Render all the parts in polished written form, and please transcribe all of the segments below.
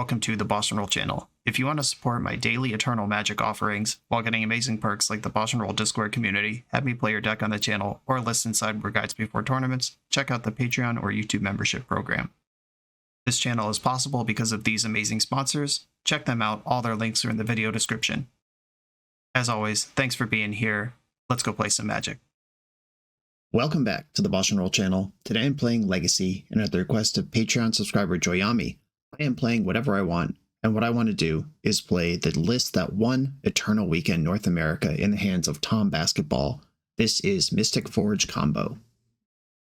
welcome to the BoshNRoll channel. If you want to support my daily Eternal Magic offerings while getting amazing perks like the BoshNRoll Discord community, have me play your deck on the channel, or listen sideboard guides before tournaments, check out the Patreon or YouTube membership program. This channel is possible because of these amazing sponsors. Check them out, all their links are in the video description. As always, thanks for being here. Let's go play some Magic. Welcome back to the BoshNRoll channel. Today I'm playing Legacy, and at the request of Patreon subscriber Joyami, I am playing whatever I want, and what I want to do is play the list that won Eternal Weekend North America in the hands of Tom Basketball. This is Mystic Forge Combo.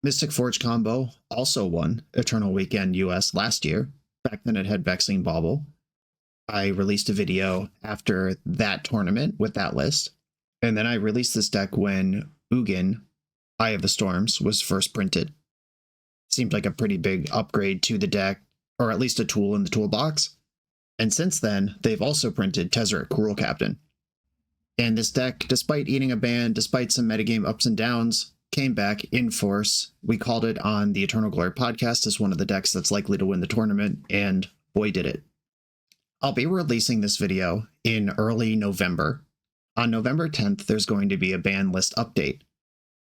Mystic Forge Combo also won Eternal Weekend US last year. Back then it had Vexing Bauble. I released a video after that tournament with that list, and then I released this deck when Ugin, Eye of the Storms, was first printed. Seemed like a pretty big upgrade to the deck, or at least a tool in the toolbox. And since then, they've also printed Tezzeret Cruel Captain. And this deck, despite eating a ban, despite some metagame ups and downs, came back in force. We called it on the Eternal Glory podcast as one of the decks that's likely to win the tournament, and boy did it. I'll be releasing this video in early November. On November 10th, there's going to be a ban list update.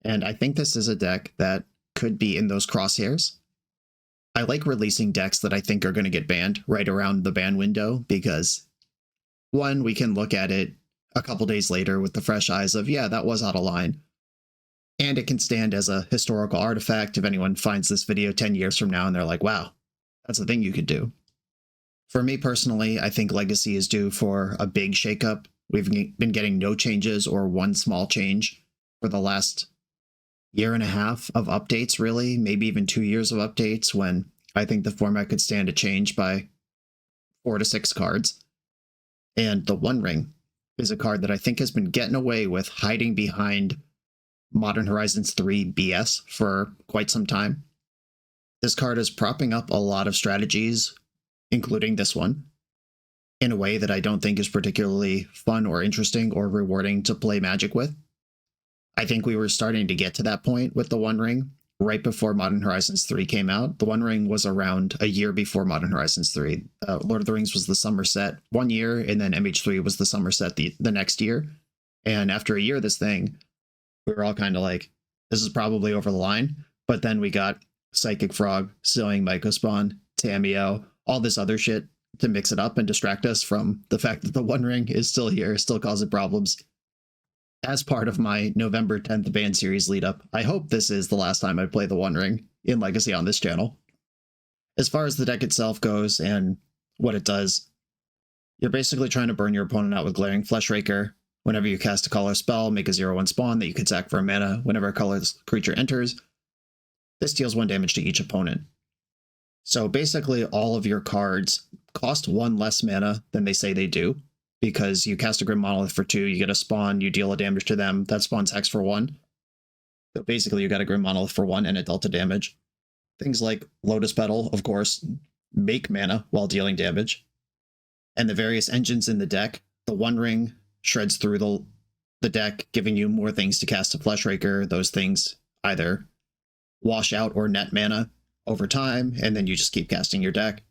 And I think this is a deck that could be in those crosshairs. I like releasing decks that I think are going to get banned right around the ban window because, one, we can look at it a couple days later with the fresh eyes of, yeah, that was out of line. And it can stand as a historical artifact if anyone finds this video 10 years from now and they're like, wow, that's a thing you could do. For me personally, I think Legacy is due for a big shakeup. We've been getting no changes or one small change for the last year and a half of updates, really, maybe even 2 years of updates, when I think the format could stand a change by 4 to 6 cards. And the One Ring is a card that I think has been getting away with hiding behind Modern Horizons 3 BS for quite some time. This card is propping up a lot of strategies, including this one, in a way that I don't think is particularly fun or interesting or rewarding to play Magic with. I think we were starting to get to that point with the One Ring right before Modern Horizons 3 came out. The One Ring was around a year before Modern Horizons 3. Lord of the Rings was the summer set 1 year, and then MH3 was the summer set the next year. And after a year of this thing, we were all kind of like, this is probably over the line. But then we got Psychic Frog, Sewing Mycospawn, Tamiyo, all this other shit to mix it up and distract us from the fact that the One Ring is still here, still causing problems. As part of my November 10th ban series lead up, I hope this is the last time I play the One Ring in Legacy on this channel. As far as the deck itself goes and what it does, you're basically trying to burn your opponent out with Glaring Fleshraker. Whenever you cast a color spell, make a 0/1 spawn that you could sack for a mana whenever a colorless creature enters. This deals 1 damage to each opponent. So basically all of your cards cost 1 less mana than they say they do, because you cast a Grim Monolith for 2, you get a spawn, you deal a damage to them, that spawn's hex for 1. So basically you got a Grim Monolith for 1 and it dealt a damage. Things like Lotus Petal, of course, make mana while dealing damage. And the various engines in the deck, the One Ring shreds through the deck, giving you more things to cast a Fleshraker. Those things either wash out or net mana over time, and then you just keep casting your deck.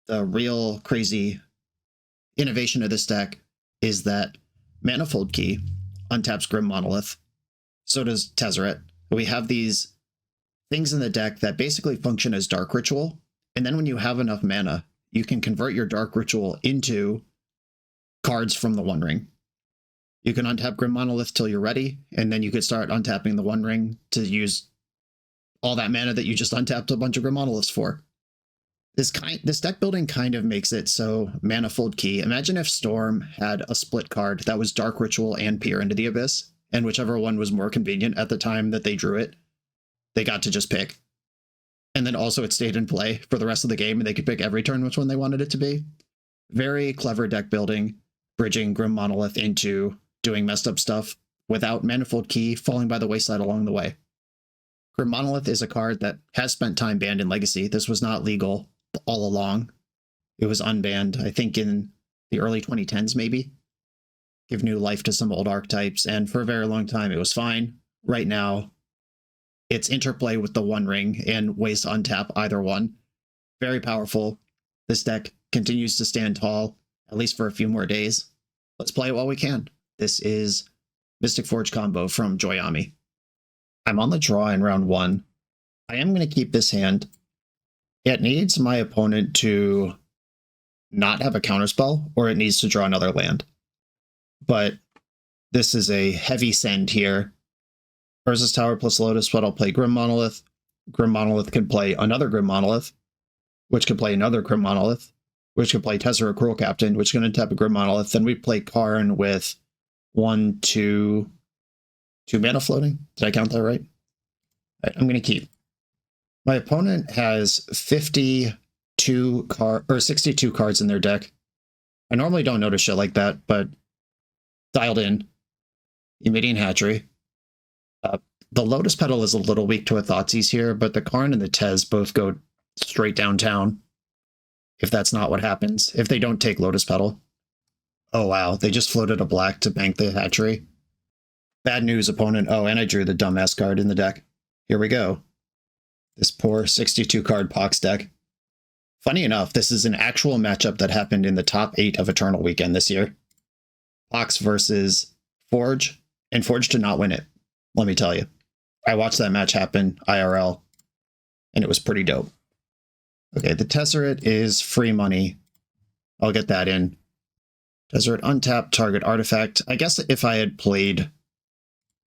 The real crazy innovation of this deck is that Manifold Key untaps Grim Monolith. So does Tezzeret. We have these things in the deck that basically function as Dark Ritual, and then when you have enough mana, you can convert your Dark Ritual into cards from the One Ring. You can untap Grim Monolith till you're ready, and then you could start untapping the One Ring to use all that mana that you just untapped a bunch of Grim Monoliths for. This deck building kind of makes it so Manifold Key. Imagine if Storm had a split card that was Dark Ritual and Peer into the Abyss, and whichever one was more convenient at the time that they drew it, they got to just pick. And then also it stayed in play for the rest of the game, and they could pick every turn which one they wanted it to be. Very clever deck building, bridging Grim Monolith into doing messed up stuff without Manifold Key falling by the wayside along the way. Grim Monolith is a card that has spent time banned in Legacy. This was not legal all along. It was unbanned, I think, in the early 2010s, maybe. Give new life to some old archetypes, and for a very long time it was fine. Right now, its interplay with the One Ring and ways to untap either one. Very powerful. This deck continues to stand tall, at least for a few more days. Let's play it while we can. This is Mystic Forge combo from Joyami. I'm on the draw in round 1. I am going to keep this hand. It needs my opponent to not have a counterspell, or it needs to draw another land. But this is a heavy send here. Urza's Tower plus Lotus Flood, I'll play Grim Monolith. Grim Monolith can play another Grim Monolith, which can play another Grim Monolith, which can play Tessera Cruel Captain, which is going to tap a Grim Monolith. Then we play Karn with 1, 2 mana floating. Did I count that right? All right, I'm going to keep. My opponent has 62 cards in their deck. I normally don't notice shit like that, but dialed in. Emitting Hatchery. The Lotus Petal is a little weak to a Thoughtseize here, but the Karn and the Tez both go straight downtown. If that's not what happens. If they don't take Lotus Petal. Oh wow, they just floated a black to bank the Hatchery. Bad news, opponent. Oh, and I drew the dumbass card in the deck. Here we go. This poor 62 card Pox deck. Funny enough, this is an actual matchup that happened in the top 8 of Eternal Weekend this year. Pox versus Forge, and Forge did not win it. Let me tell you. I watched that match happen IRL, and it was pretty dope. Okay, the Tesseret is free money. I'll get that in. Tesseret untap, target artifact. I guess if I had played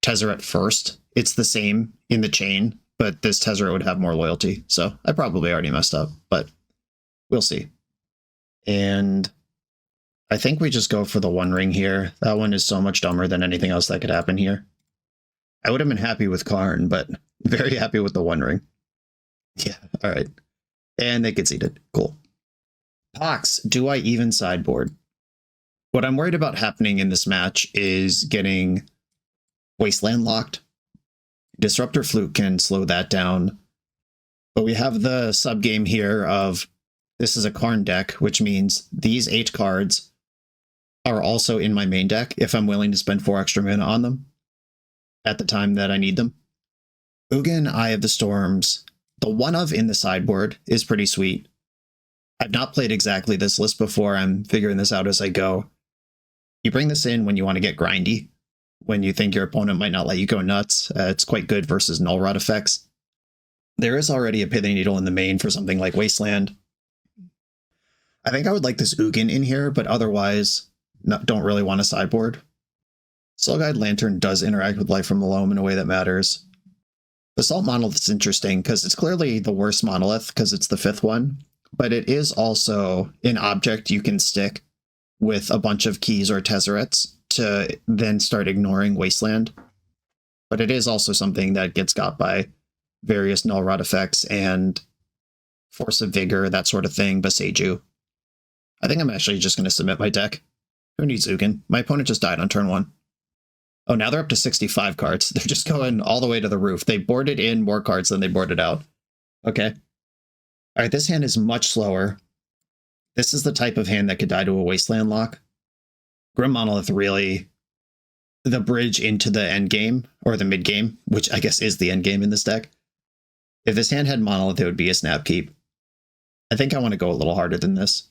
Tesseret first, it's the same in the chain, but this Tesseret would have more loyalty. So I probably already messed up, but we'll see. And I think we just go for the One Ring here. That one is so much dumber than anything else that could happen here. I would have been happy with Karn, but very happy with the One Ring. Yeah, all right. And they conceded. Cool. Pox, do I even sideboard? What I'm worried about happening in this match is getting Wasteland locked. Disruptor Flute can slow that down. But we have the sub-game here of this is a Karn deck, which means these 8 cards are also in my main deck if I'm willing to spend 4 extra mana on them at the time that I need them. Ugin, Eye of the Storms. The one of in the sideboard is pretty sweet. I've not played exactly this list before. I'm figuring this out as I go. You bring this in when you want to get grindy, when you think your opponent might not let you go nuts. It's quite good versus Null Rod effects. There is already a Pithing Needle in the main for something like Wasteland. I think I would like this Ugin in here, but otherwise don't really want a sideboard. Soulguide Lantern does interact with Life from the Loam in a way that matters. Basalt Monolith is interesting because it's clearly the worst monolith because it's the 5th one, but it is also an object you can stick with a bunch of keys or Tesserets to then start ignoring Wasteland. But it is also something that gets got by various Null Rod effects and Force of Vigor, that sort of thing, Beseiju. I think I'm actually just going to submit my deck. Who needs Ugin? My opponent just died on turn 1. Oh, now they're up to 65 cards. They're just going all the way to the roof. They boarded in more cards than they boarded out. Okay. All right, this hand is much slower. This is the type of hand that could die to a Wasteland lock. Grim Monolith really the bridge into the end game, or the mid game, which I guess is the end game in this deck. If this hand had Monolith, it would be a snap keep. I think I want to go a little harder than this.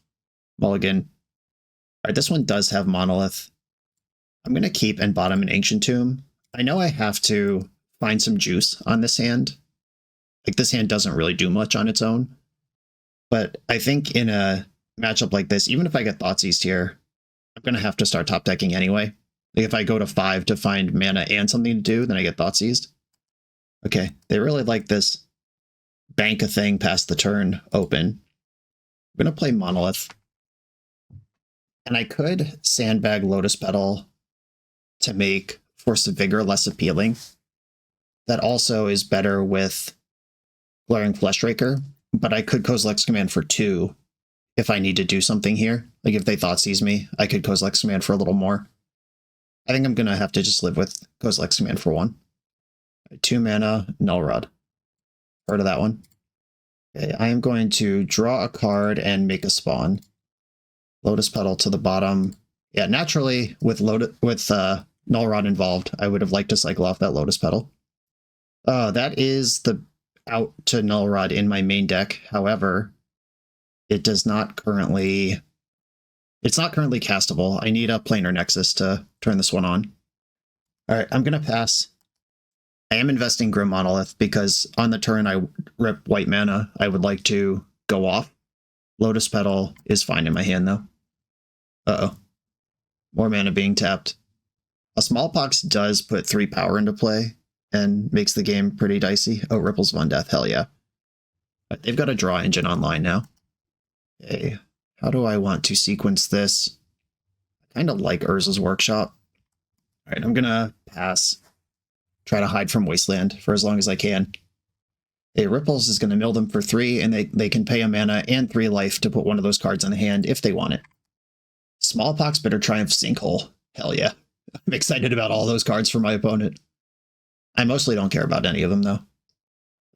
Mulligan. All right, this one does have Monolith. I'm going to keep and bottom an Ancient Tomb. I know I have to find some juice on this hand. Like, this hand doesn't really do much on its own. But I think in a matchup like this, even if I get Thoughtseized here, I'm going to have to start top decking anyway. Like, if I go to 5 to find mana and something to do, then I get Thoughtseized. Okay, they really like this bank a thing past the turn open. I'm going to play Monolith. And I could sandbag Lotus Petal to make Force of Vigor less appealing. That also is better with Glaring Fleshraker, but I could Kozilek's Command for 2 if I need to do something here. Like, if they Thoughtseize me, I could Kozilek's Command for a little more. I think I'm going to have to just live with Kozilek's Command for 1. 2 mana, Null Rod. Heard of that one? Okay, I am going to draw a card and make a spawn. Lotus Petal to the bottom. Yeah, naturally, with Null Rod involved, I would have liked to cycle off that Lotus Petal. That is the out to Null Rod in my main deck. However, It does not currently... It's not currently castable. I need a planar nexus to turn this one on. All right, I'm going to pass. I am investing Grim Monolith because on the turn I rip white mana. I would like to go off. Lotus Petal is fine in my hand, though. Uh-oh. More mana being tapped. A Smallpox does put 3 power into play and makes the game pretty dicey. Oh, Ripples of Undeath, hell yeah. But they've got a draw engine online now. Okay, how do I want to sequence this? I kind of like Urza's Workshop. All right, I'm going to pass. Try to hide from Wasteland for as long as I can. A Ripples is going to mill them for 3, and they can pay a mana and 3 life to put one of those cards in the hand if they want it. Smallpox, Bitter Triumph, Sinkhole. Hell yeah. I'm excited about all those cards for my opponent. I mostly don't care about any of them, though.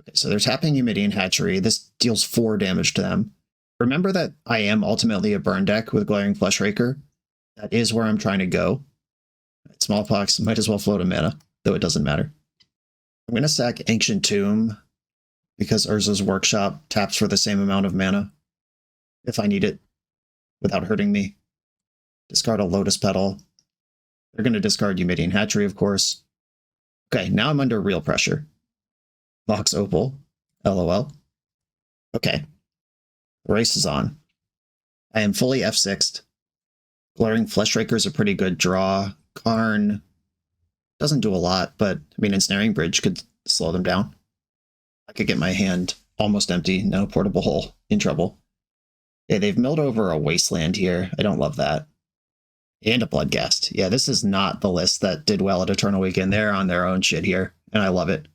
Okay, so they're tapping Eumidian Hatchery. This deals 4 damage to them. Remember that I am ultimately a burn deck with Glaring Fleshraker. That is where I'm trying to go. Smallpox might as well float a mana, though it doesn't matter. I'm going to sack Ancient Tomb because Urza's Workshop taps for the same amount of mana if I need it without hurting me. Discard a Lotus Petal. They're going to discard Eumidian Hatchery, of course. Okay, now I'm under real pressure. Vox Opal. LOL. Okay. The race is on. I am fully F6'd. Glaring Fleshraker is a pretty good draw. Karn doesn't do a lot, but I mean, Ensnaring Bridge could slow them down. I could get my hand almost empty. No, Portable Hole. In trouble. Okay, they've milled over a Wasteland here. I don't love that. And a Bloodghast. Yeah, this is not the list that did well at Eternal Weekend. They're on their own shit here, and I love it.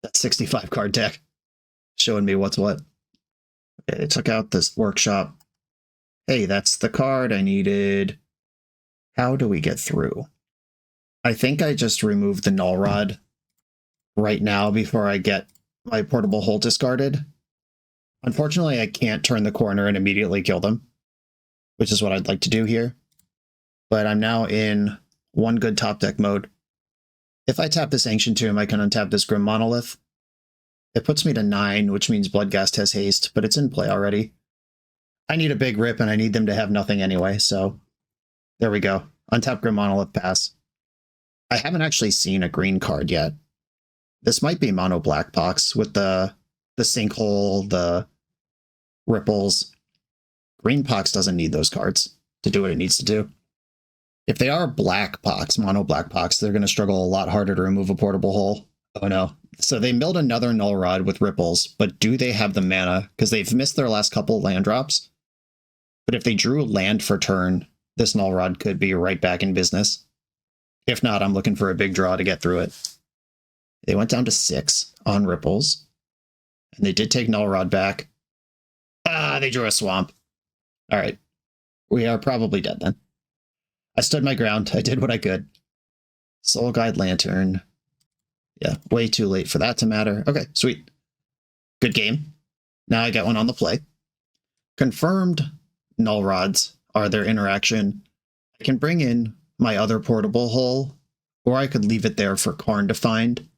That 65 card deck showing me what's what. Okay, it took out this Workshop. Hey, that's the card I needed. How do we get through? I think I just removed the Null Rod right now before I get my Portable Hole discarded. Unfortunately, I can't turn the corner and immediately kill them, which is what I'd like to do here. But I'm now in one good top deck mode. If I tap this Ancient Tomb, I can untap this Grim Monolith. It puts me to 9, which means Bloodghast has haste, but it's in play already. I need a big rip, and I need them to have nothing anyway, so there we go. Untap Grim Monolith, pass. I haven't actually seen a green card yet. This might be Mono Black Box with the Sinkhole, the Ripples. Green Pox doesn't need those cards to do what it needs to do. If they are Black Pox, Mono Black Pox, they're going to struggle a lot harder to remove a Portable Hole. Oh no. So they milled another Null Rod with Ripples, but do they have the mana? Because they've missed their last couple land drops. But if they drew land for turn, this Null Rod could be right back in business. If not, I'm looking for a big draw to get through it. They went down to 6 on Ripples. And they did take Null Rod back. Ah, they drew a Swamp. All right. We are probably dead then. I stood my ground. I did what I could. Soul Guide Lantern. Yeah, way too late for that to matter. Okay, sweet. Good game. Now I got one on the play. Confirmed Null Rods are their interaction. I can bring in my other Portable Hole, or I could leave it there for Karn to find.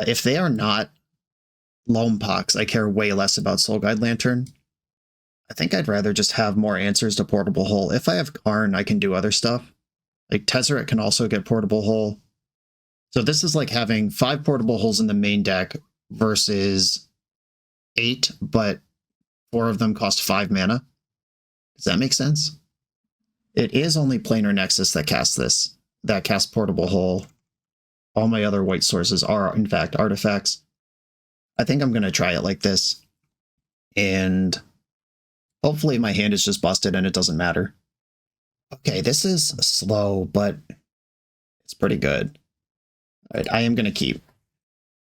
If they are not Loampox, I care way less about Soul Guide Lantern. I think I'd rather just have more answers to Portable Hole. If I have Karn, I can do other stuff. Like Tezzeret can also get Portable Hole. So this is like having 5 Portable Holes in the main deck versus 8, but 4 of them cost 5 mana. Does that make sense? It is only Planar Nexus that casts this, that casts Portable Hole. All my other white sources are, in fact, artifacts. I think I'm going to try it like this. And hopefully my hand is just busted and it doesn't matter. Okay, this is slow, but it's pretty good. All right, I am going to keep.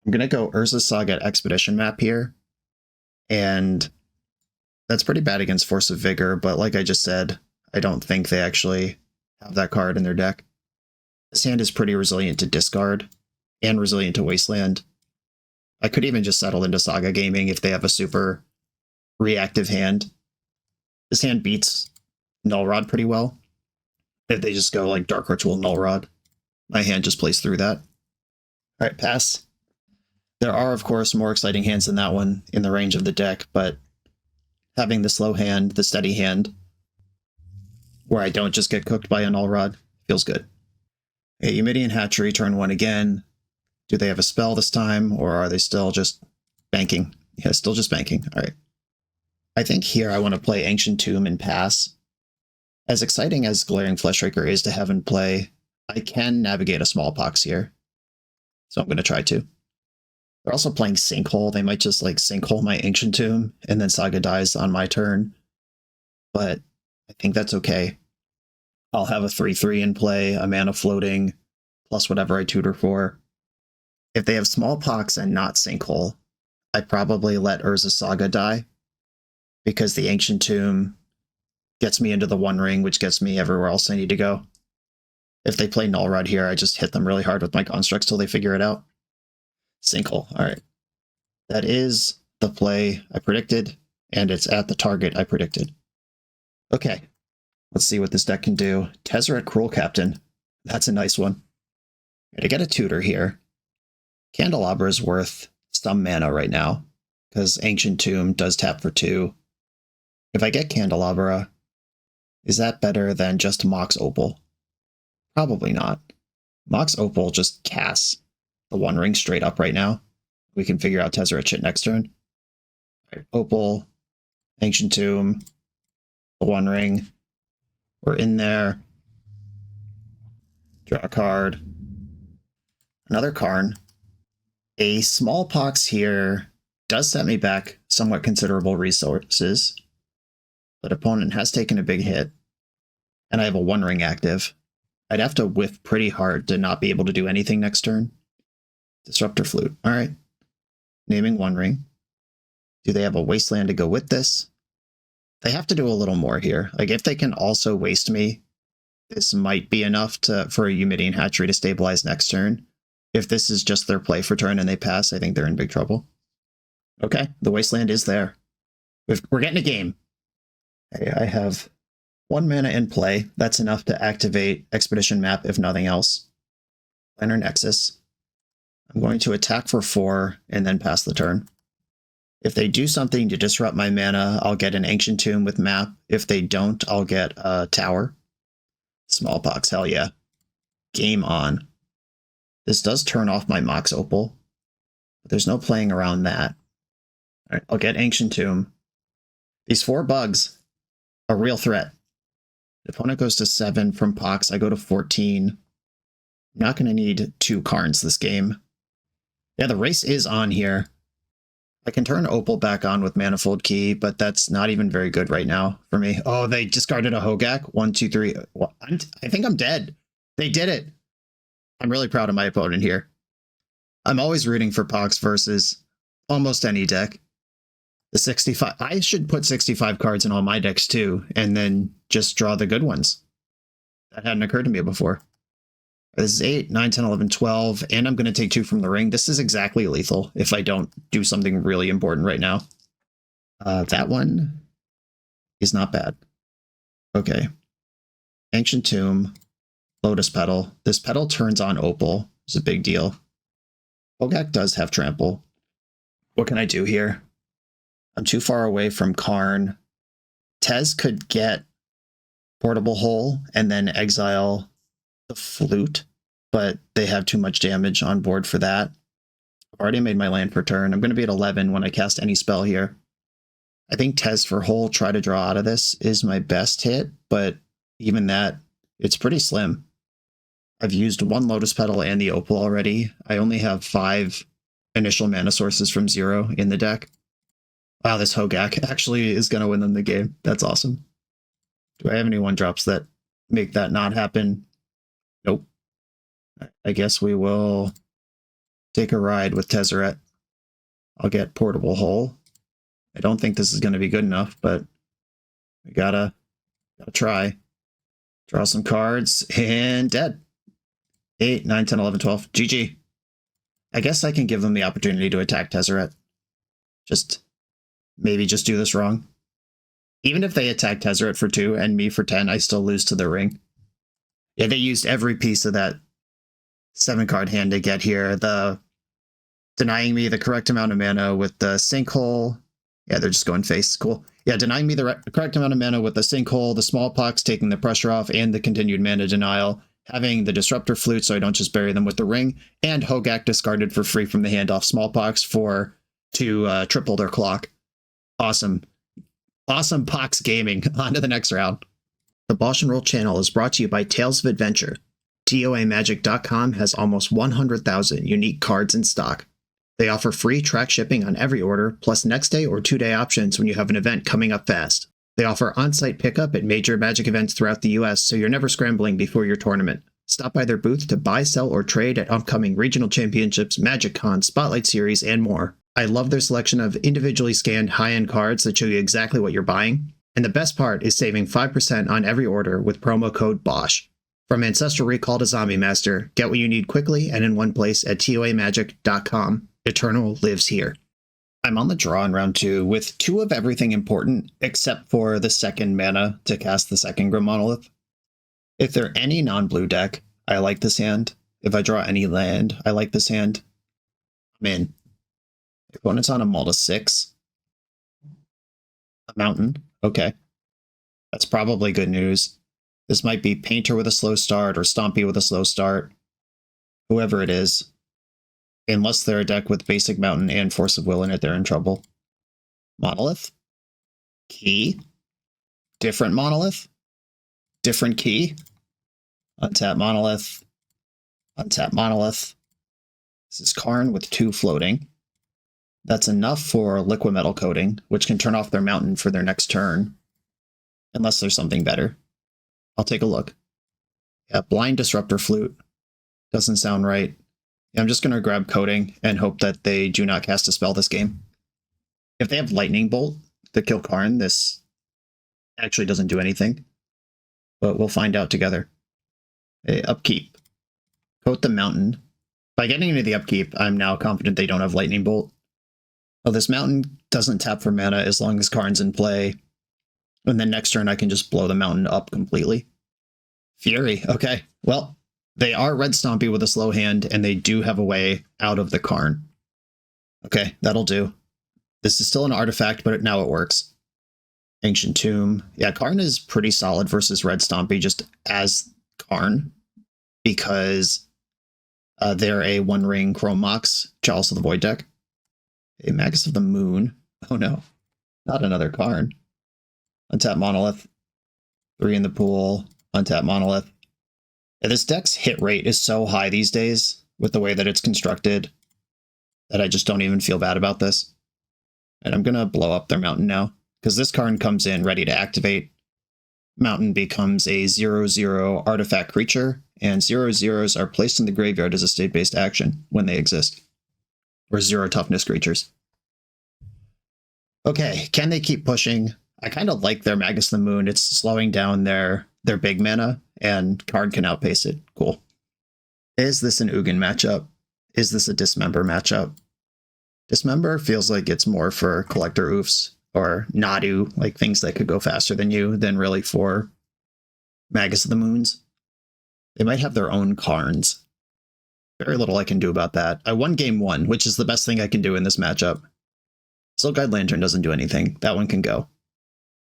I'm going to go Urza's Saga Expedition map here. And that's pretty bad against Force of Vigor, but like I just said, I don't think they actually have that card in their deck. This hand is pretty resilient to discard and resilient to Wasteland. I could even just settle into Saga Gaming if they have a super reactive hand. This hand beats Null Rod pretty well. If they just go like Dark Ritual Null Rod, my hand just plays through that. All right, pass. There are, of course, more exciting hands than that one in the range of the deck, but having the slow hand, the steady hand, where I don't just get cooked by a Null Rod, feels good. Okay, Eumidian Hatchery, turn 1 again. Do they have a spell this time, or are they still just banking? Yeah, still just banking. All right. I think here I want to play Ancient Tomb and pass. As exciting as Glaring Fleshraker is to have in play, I can navigate a Smallpox here. So I'm going to try to. They're also playing Sinkhole. They might just like Sinkhole my Ancient Tomb, and then Saga dies on my turn. But I think that's okay. I'll have a 3/3 in play, a mana floating, plus whatever I tutor for. If they have Smallpox and not Sinkhole, I probably let Urza Saga die, because the Ancient Tomb gets me into the One Ring, which gets me everywhere else I need to go. If they play Null Rod here, I just hit them really hard with my constructs till they figure it out. Sinkhole, all right. That is the play I predicted, and it's at the target I predicted. Okay, let's see what this deck can do. Tezzeret Cruel Captain, that's a nice one. To get a tutor here, Candelabra is worth some mana right now, because Ancient Tomb does tap for 2. If I get Candelabra, is that better than just Mox Opal? Probably not. Mox Opal just casts the One Ring straight up right now. We can figure out Tezzeret shit next turn. All right, Opal, Ancient Tomb, the One Ring. We're in there. Draw a card. Another Karn. A Smallpox here does set me back somewhat considerable resources, but opponent has taken a big hit, and I have a One Ring active. I'd have to whiff pretty hard to not be able to do anything next turn. Disruptor Flute. All right. Naming One Ring. Do they have a Wasteland to go with this? They have to do a little more here. Like, if they can also waste me, this might be enough for a Eumidian Hatchery to stabilize next turn. If this is just their play for turn and they pass, I think they're in big trouble. Okay, the Wasteland is there. We're getting a game. Okay, I have 1 mana in play. That's enough to activate Expedition Map, if nothing else. Planner Nexus. I'm going to attack for 4 and then pass the turn. If they do something to disrupt my mana, I'll get an Ancient Tomb with Map. If they don't, I'll get a Tower. Smallpox, hell yeah. Game on. This does turn off my Mox Opal, but there's no playing around that. All right, I'll get Ancient Tomb. These 4 bugs, a real threat. The opponent goes to 7 from Pox, I go to 14. I'm not going to need 2 Karns this game. Yeah, the race is on here. I can turn Opal back on with Manifold Key, but that's not even very good right now for me. Oh, they discarded a Hogak. 1, 2, 3. I think I'm dead. They did it. I'm really proud of my opponent here. I'm always rooting for Pox versus almost any deck. The 65. I should put 65 cards in all my decks too, and then just draw the good ones. That hadn't occurred to me before. This is 8, 9, 10, 11, 12, and I'm going to take 2 from the ring. This is exactly lethal if I don't do something really important right now. That one is not bad. Okay. Ancient Tomb, Lotus Petal. This Petal turns on Opal. It's a big deal. Hogak does have Trample. What can I do here? I'm too far away from Karn. Tez could get Portable Hole and then exile the Flute, but they have too much damage on board for that. I've already made my land per turn. I'm going to be at 11 when I cast any spell here. I think Tez for Hole, try to draw out of this, is my best hit, but even that, it's pretty slim. I've used 1 Lotus Petal and the Opal already. I only have 5 initial mana sources from 0 in the deck. Wow, this Hogak actually is going to win them the game. That's awesome. Do I have any 1-drops that make that not happen? Nope. I guess we will take a ride with Tezzeret. I'll get Portable Hole. I don't think this is going to be good enough, but we gotta try. Draw some cards, and dead. 8, 9, 10, 11, 12. GG. I guess I can give them the opportunity to attack Tezzeret. Maybe just do this wrong. Even if they attack Tezzeret for 2 and me for 10, I still lose to the ring. Yeah, they used every piece of that 7-card hand to get here. The denying me the correct amount of mana with the Sinkhole, Yeah, they're just going face. Cool. Yeah, denying me the correct amount of mana with the Sinkhole, the Smallpox taking the pressure off, and the continued mana denial. Having the Disruptor Flute so I don't just bury them with the ring, and Hogak discarded for free from the hand off Smallpox to triple their clock. Awesome. Awesome Pox Gaming. On to the next round. The BoshNRoll channel is brought to you by Tales of Adventure. TOAMagic.com has almost 100,000 unique cards in stock. They offer free track shipping on every order, plus next day or 2-day options when you have an event coming up fast. They offer on-site pickup at major Magic events throughout the US, so you're never scrambling before your tournament. Stop by their booth to buy, sell, or trade at upcoming regional championships, Magic Con, Spotlight Series, and more. I love their selection of individually scanned high-end cards that show you exactly what you're buying. And the best part is saving 5% on every order with promo code BOSH. From Ancestral Recall to Zombie Master, get what you need quickly and in one place at TOAMagic.com. Eternal lives here. I'm on the draw in round 2 with 2 of everything important except for the second mana to cast the second Grim Monolith. If they're any non-blue deck, I like this hand. If I draw any land, I like this hand. I'm in. Opponent's on a Malta 6. A mountain. Okay. That's probably good news. This might be Painter with a slow start or Stompy with a slow start. Whoever it is. Unless they're a deck with basic mountain and Force of Will in it, they're in trouble. Monolith. Key. Different monolith. Different key. Untap monolith. Untap monolith. This is Karn with 2 floating. That's enough for liquid metal coating, which can turn off their mountain for their next turn. Unless there's something better. I'll take a look. Yeah, blind Disruptor Flute. Doesn't sound right. Yeah, I'm just going to grab coating and hope that they do not cast a spell this game. If they have Lightning Bolt to kill Karn, this actually doesn't do anything. But we'll find out together. Hey, upkeep. Coat the mountain. By getting into the upkeep, I'm now confident they don't have Lightning Bolt. Oh, this mountain doesn't tap for mana as long as Karn's in play. And then next turn I can just blow the mountain up completely. Fury, okay. Well, they are Red Stompy with a slow hand, and they do have a way out of the Karn. Okay, that'll do. This is still an artifact, but now it works. Ancient Tomb. Yeah, Karn is pretty solid versus Red Stompy just as Karn, because they're a one-ring Chrome Mox, Chalice of the Void deck. A Magus of the Moon. Oh no, not another Karn. Untap Monolith. 3 in the pool. Untap Monolith. Yeah, this deck's hit rate is so high these days with the way that it's constructed that I just don't even feel bad about this. And I'm going to blow up their mountain now, because this Karn comes in ready to activate. Mountain becomes a 0/0 artifact creature, and 0/0s are placed in the graveyard as a state-based action when they exist. Or 0 toughness creatures. Okay, can they keep pushing? I kind of like their Magus of the Moon. It's slowing down their big mana, and Karn can outpace it. Cool. Is this an Ugin matchup? Is this a Dismember matchup? Dismember feels like it's more for collector oofs, or Nadu, like things that could go faster than you, than really for Magus of the Moons. They might have their own Karns. Very little I can do about that. I won game 1, which is the best thing I can do in this matchup. Soul Guide Lantern doesn't do anything. That one can go.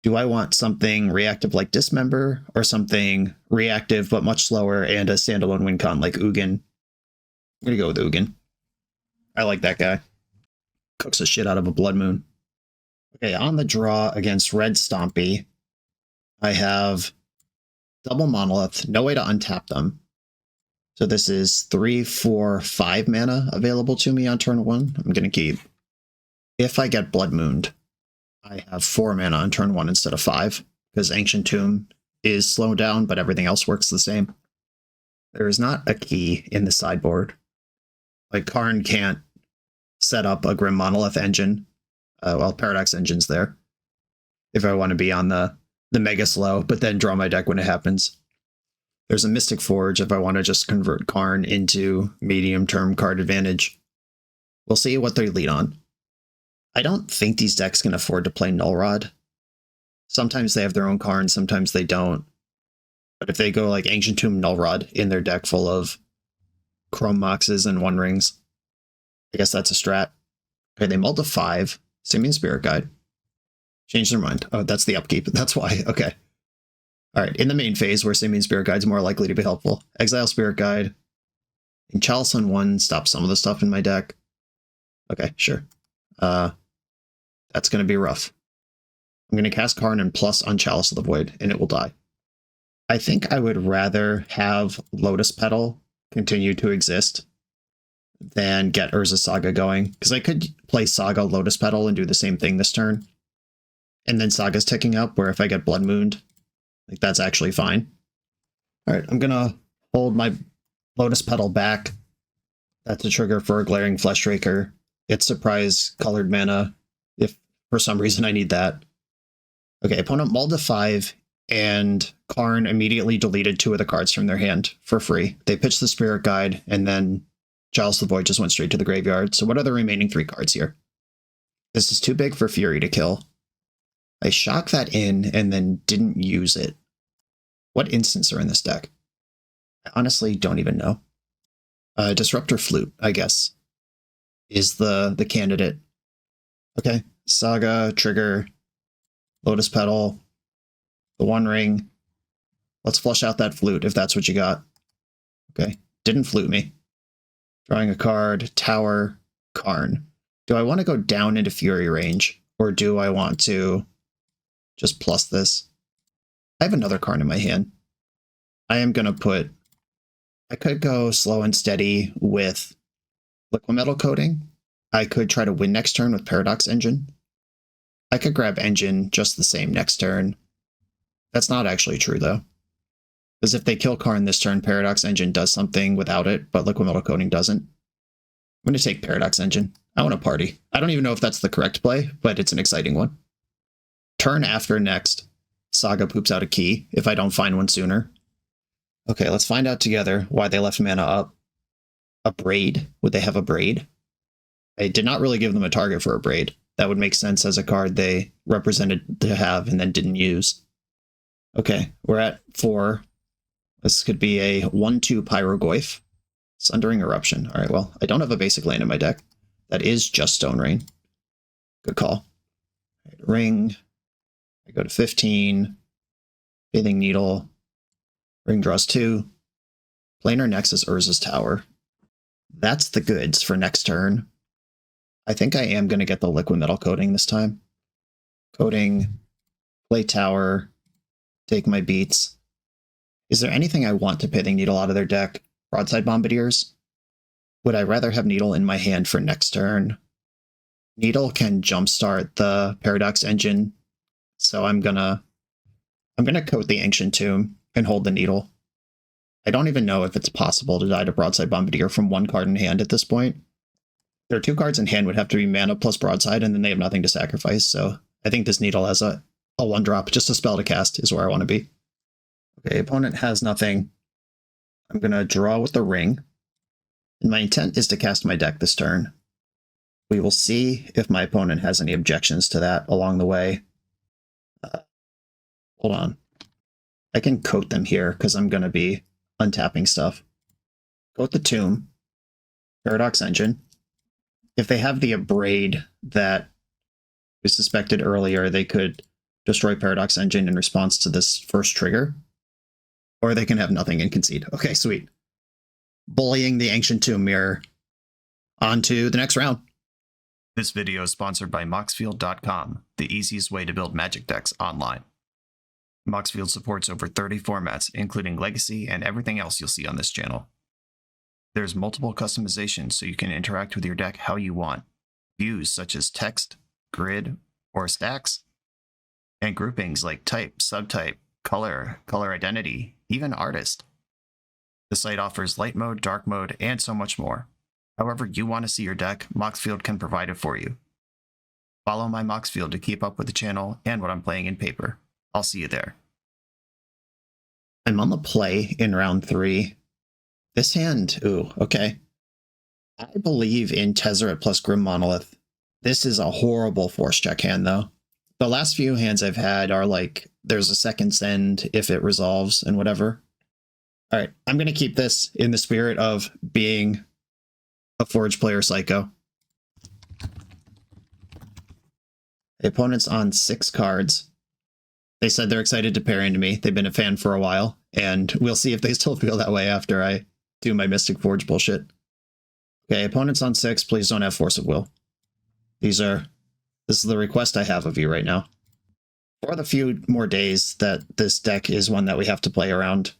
Do I want something reactive like Dismember, or something reactive but much slower and a standalone win con like Ugin? I'm going to go with Ugin. I like that guy. Cooks the shit out of a Blood Moon. Okay, on the draw against Red Stompy, I have double Monolith, no way to untap them. So this is 3, 4, 5 mana available to me on turn 1. I'm going to keep. If I get Blood Mooned, I have 4 mana on turn 1 instead of 5, because Ancient Tomb is slowed down, but everything else works the same. There is not a key in the sideboard. Like, Karn can't set up a Grim Monolith engine. Well, Paradox Engine's there. If I want to be on the Mega Slow, but then draw my deck when it happens. There's a Mystic Forge if I want to just convert Karn into medium-term card advantage. We'll see what they lead on. I don't think these decks can afford to play Null Rod. Sometimes they have their own Karn, sometimes they don't. But if they go like Ancient Tomb Null Rod in their deck full of Chrome Moxes and One Rings, I guess that's a strat. Okay, they mulled to 5. Simian Spirit Guide. Change their mind. Oh, that's the upkeep. That's why. Okay. All right. In the main phase, where Simian Spirit Guide's more likely to be helpful. Exile Spirit Guide. And Chalice on 1 stops some of the stuff in my deck. Okay, sure. That's going to be rough. I'm going to cast Karn and plus on Chalice of the Void, and it will die. I think I would rather have Lotus Petal continue to exist than get Urza Saga going, because I could play Saga Lotus Petal and do the same thing this turn. And then Saga's ticking up, where if I get Blood Mooned, like that's actually fine. All right, I'm going to hold my Lotus Petal back. That's a trigger for a Glaring Fleshraker. It's surprise colored mana if for some reason I need that. Okay, opponent mulled to 5, and Karn immediately deleted 2 of the cards from their hand for free. They pitched the Spirit Guide, and then Chalice of the Void just went straight to the graveyard. So what are the remaining 3 cards here? This is too big for Fury to kill. I shock that in and then didn't use it. What instants are in this deck? I honestly don't even know. Disruptor Flute, I guess, is the candidate. Okay, Saga, trigger, Lotus Petal, the One Ring. Let's flush out that flute if that's what you got. Okay, didn't flute me. Drawing a card, Tower, Karn. Do I want to go down into Fury range, or do I want to just plus this? I have another Karn in my hand. I am going to put... I could go slow and steady with Liquid Metal Coating. I could try to win next turn with Paradox Engine. I could grab Engine just the same next turn. That's not actually true, though. Because if they kill Karn this turn, Paradox Engine does something without it, but Liquid Metal Coating doesn't. I'm going to take Paradox Engine. I want to party. I don't even know if that's the correct play, but it's an exciting one. Turn after next, Saga poops out a key if I don't find one sooner. Okay, let's find out together why they left mana up. A Braid? Would they have a Braid? I did not really give them a target for a Braid. That would make sense as a card they represented to have and then didn't use. Okay, we're at 4. This could be a 1/2 Pyrogoyf. Sundering Eruption. All right, well, I don't have a basic land in my deck. That is just Stone Rain. Good call. Right, ring. I go to 15. Bathing Needle. Ring draws 2. Planar Nexus Urza's Tower. That's the goods for next turn. I think I am going to get the Liquid Metal Coating this time. Coating, play Tower, take my beats. Is there anything I want to Pithing Needle out of their deck? Broadside Bombardiers? Would I rather have Needle in my hand for next turn? Needle can jumpstart the Paradox Engine, so I'm gonna coat the Ancient Tomb and hold the Needle. I don't even know if it's possible to die to Broadside Bombardier from 1 card in hand at this point. Their 2 cards in hand would have to be mana plus Broadside, and then they have nothing to sacrifice, so I think this Needle has a 1-drop, just a spell to cast is where I want to be. Okay, opponent has nothing. I'm going to draw with the ring, and my intent is to cast my deck this turn. We will see if my opponent has any objections to that along the way. Hold on. I can coat them here because I'm going to be untapping stuff. Coat the Tomb. Paradox Engine. If they have the Abrade that we suspected earlier, they could destroy Paradox Engine in response to this first trigger. Or they can have nothing and concede. Okay, sweet. Bullying the Ancient Tomb Mirror. On to the next round. This video is sponsored by Moxfield.com, the easiest way to build Magic decks online. Moxfield supports over 30 formats, including Legacy and everything else you'll see on this channel. There's multiple customizations so you can interact with your deck how you want. Views such as text, grid, or stacks. And groupings like type, subtype, color, color identity, even artist. The site offers light mode, dark mode, and so much more. However you want to see your deck, Moxfield can provide it for you. Follow my Moxfield to keep up with the channel and what I'm playing in paper. I'll see you there. I'm on the play in round 3. This hand, ooh, okay. I believe in Tezzeret plus Grim Monolith. This is a horrible force check hand, though. The last few hands I've had are like, there's a second send if it resolves and whatever. All right, I'm going to keep this in the spirit of being a Forge player psycho. The opponent's on 6 cards. They said they're excited to pair into me. They've been a fan for a while, and we'll see if they still feel that way after I do my Mystic Forge bullshit. Okay, opponent's on 6. Please don't have Force of Will. This is the request I have of you right now. For the few more days that this deck is one that we have to play around,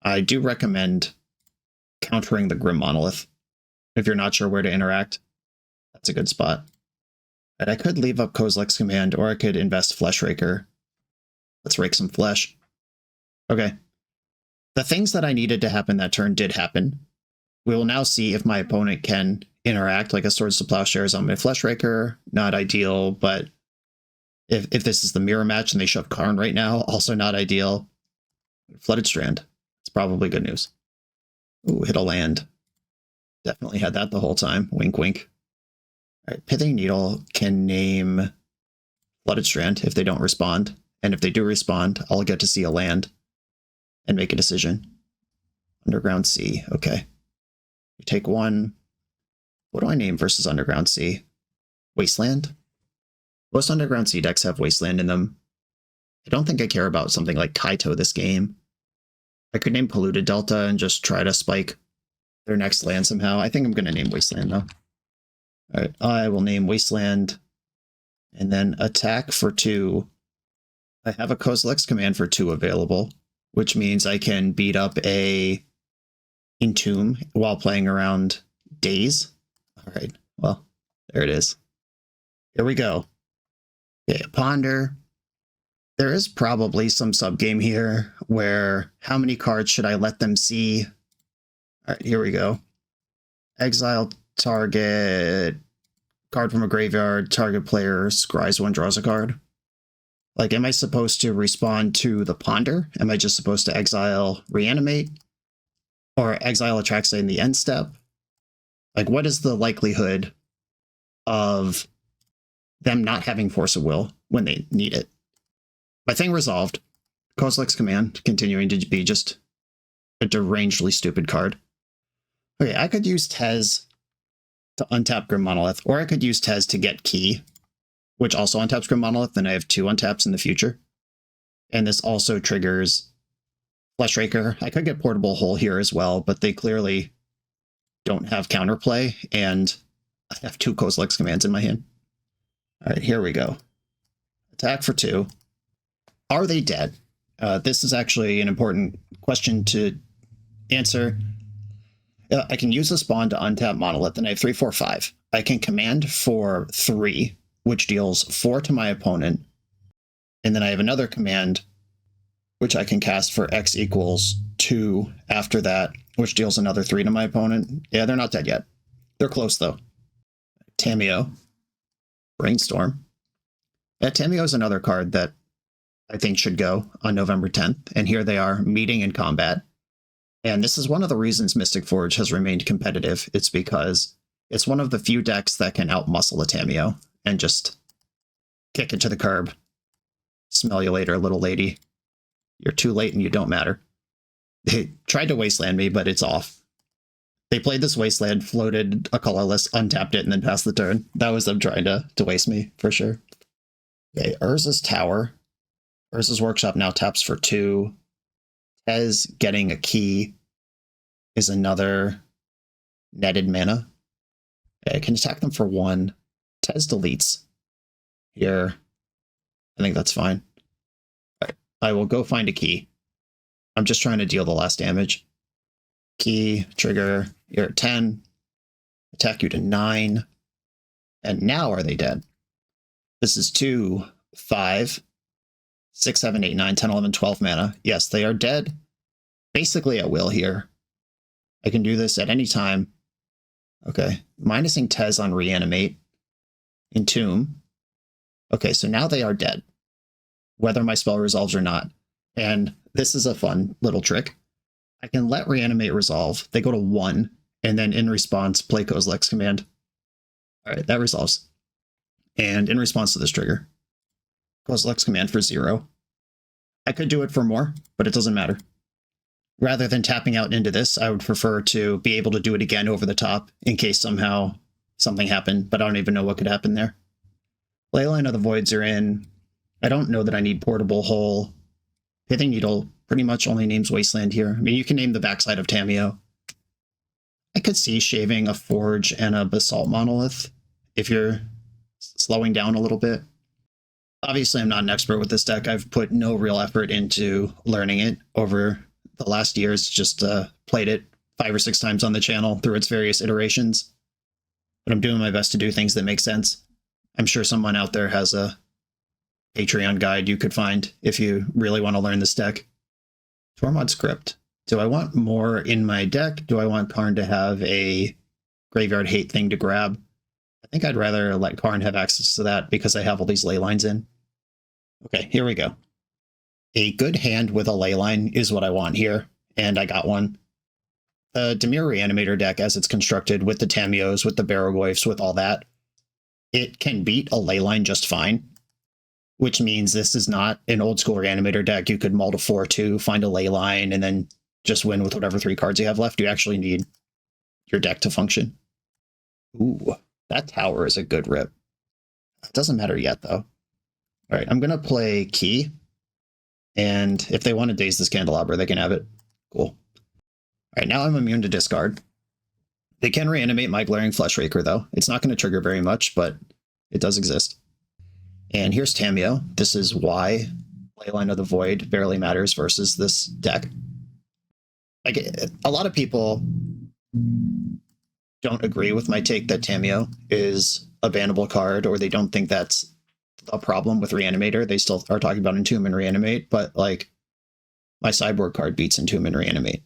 I do recommend countering the Grim Monolith. If you're not sure where to interact, that's a good spot. And I could leave up Kozilek's Command, or I could invest Flesh Raker. Let's rake some flesh. Okay. The things that I needed to happen that turn did happen. We will now see if my opponent can interact, like a Swords to Plowshares on my Flesh Raker. Not ideal, but if this is the mirror match and they shove Karn right now, also not ideal. Flooded Strand. It's probably good news. Ooh, hit a land. Definitely had that the whole time. Wink, wink. All right, Pithing Needle can name Flooded Strand if they don't respond. And if they do respond, I'll get to see a land and make a decision. Underground Sea. Okay. We take 1. What do I name versus Underground Sea? Wasteland? Most Underground Sea decks have Wasteland in them. I don't think I care about something like Kaito this game. I could name Polluted Delta and just try to spike their next land somehow. I think I'm going to name Wasteland, though. Alright, I will name Wasteland. And then attack for 2. I have a Kozilek's Command for 2 available, which means I can beat up a Entomb while playing around Daze. Alright, well, there it is. Here we go. Okay, Ponder. There is probably some subgame here where how many cards should I let them see? Alright, here we go. Exile target card from a graveyard, target player scries 1, draws a card. Like, am I supposed to respond to the Ponder? Am I just supposed to exile Reanimate? Or exile Atraxa in the end step? Like, what is the likelihood of them not having Force of Will when they need it? My thing resolved. Kozilek's Command continuing to be just a derangedly stupid card. Okay, I could use Tez to untap Grim Monolith, or I could use Tez to get Key, which also untaps Grim Monolith, and I have 2 untaps in the future. And this also triggers Flesh Raker. I could get Portable Hole here as well, but they clearly don't have counterplay, and I have 2 Kozilek's Commands in my hand. Alright, here we go. Attack for 2. Are they dead? This is actually an important question to answer. I can use a spawn to untap Monolith, and I have 3, 4, 5. I can command for 3, which deals 4 to my opponent. And then I have another command, which I can cast for X equals 2 after that, which deals another 3 to my opponent. Yeah, they're not dead yet. They're close, though. Tamiyo. Brainstorm. Yeah, Tamiyo is another card that I think should go on November 10th. And here they are, meeting in combat. And this is one of the reasons Mystic Forge has remained competitive. It's because it's one of the few decks that can outmuscle a Tamiyo and just kick it to the curb. Smell you later, little lady. You're too late and you don't matter. They tried to Wasteland me, but it's off. They played this Wasteland, floated a colorless, untapped it, and then passed the turn. That was them trying to waste me, for sure. Okay, Urza's Tower. Urza's Workshop now taps for 2. Tez getting a Key is another netted mana. Okay, I can attack them for 1. Tez deletes here. I think that's fine. All right, I will go find a Key. I'm just trying to deal the last damage. Key, trigger, you're at 10. Attack you to 9. And now are they dead? This is 2, 5, 6, 7, 8, 9, 10, 11, 12 mana. Yes, they are dead. Basically at will here. I can do this at any time. Okay, minusing Tez on Reanimate. Entomb. Okay, so now they are dead. Whether my spell resolves or not. And this is a fun little trick. I can let Reanimate resolve. They go to 1, and then in response, play Kozilek's Command. Alright, that resolves. And in response to this trigger, Kozilek's Command for 0. I could do it for more, but it doesn't matter. Rather than tapping out into this, I would prefer to be able to do it again over the top in case somehow something happened, but I don't even know what could happen there. Leyline of the Voids are in. I don't know that I need Portable Hole. Pithing Needle pretty much only names Wasteland here. I mean, you can name the backside of Tamiyo. I could see shaving a Forge and a Basalt Monolith if you're slowing down a little bit. Obviously, I'm not an expert with this deck. I've put no real effort into learning it over the last years, just played it 5 or 6 times on the channel through its various iterations. But I'm doing my best to do things that make sense. I'm sure someone out there has a Patreon guide you could find if you really want to learn this deck. Tormod Script. Do I want more in my deck? Do I want Karn to have a graveyard hate thing to grab? I think I'd rather let Karn have access to that because I have all these ley lines in. Okay, here we go. A good hand with a ley line is what I want here, and I got one. The Dimir Reanimator deck, as it's constructed, with the Tamiyos, with the Barrogoyfs, with all that, it can beat a ley line just fine, which means this is not an old school Reanimator deck. You could mull to 4-2, find a ley line, and then just win with whatever 3 cards you have left. You actually need your deck to function. Ooh, that tower is a good rip. It doesn't matter yet, though. All right, I'm going to play Key, and if they want to Daze this Candelabra, they can have it. Cool. All right, now I'm immune to discard. They can reanimate my Glaring Fleshraker, though. It's not going to trigger very much, but it does exist. And here's Tamiyo. This is why Leyline of the Void barely matters versus this deck. Like, a lot of people don't agree with my take that Tamiyo is a bannable card, or they don't think that's a problem with Reanimator. They still are talking about Entomb and Reanimate, but like, my sideboard card beats Entomb and Reanimate.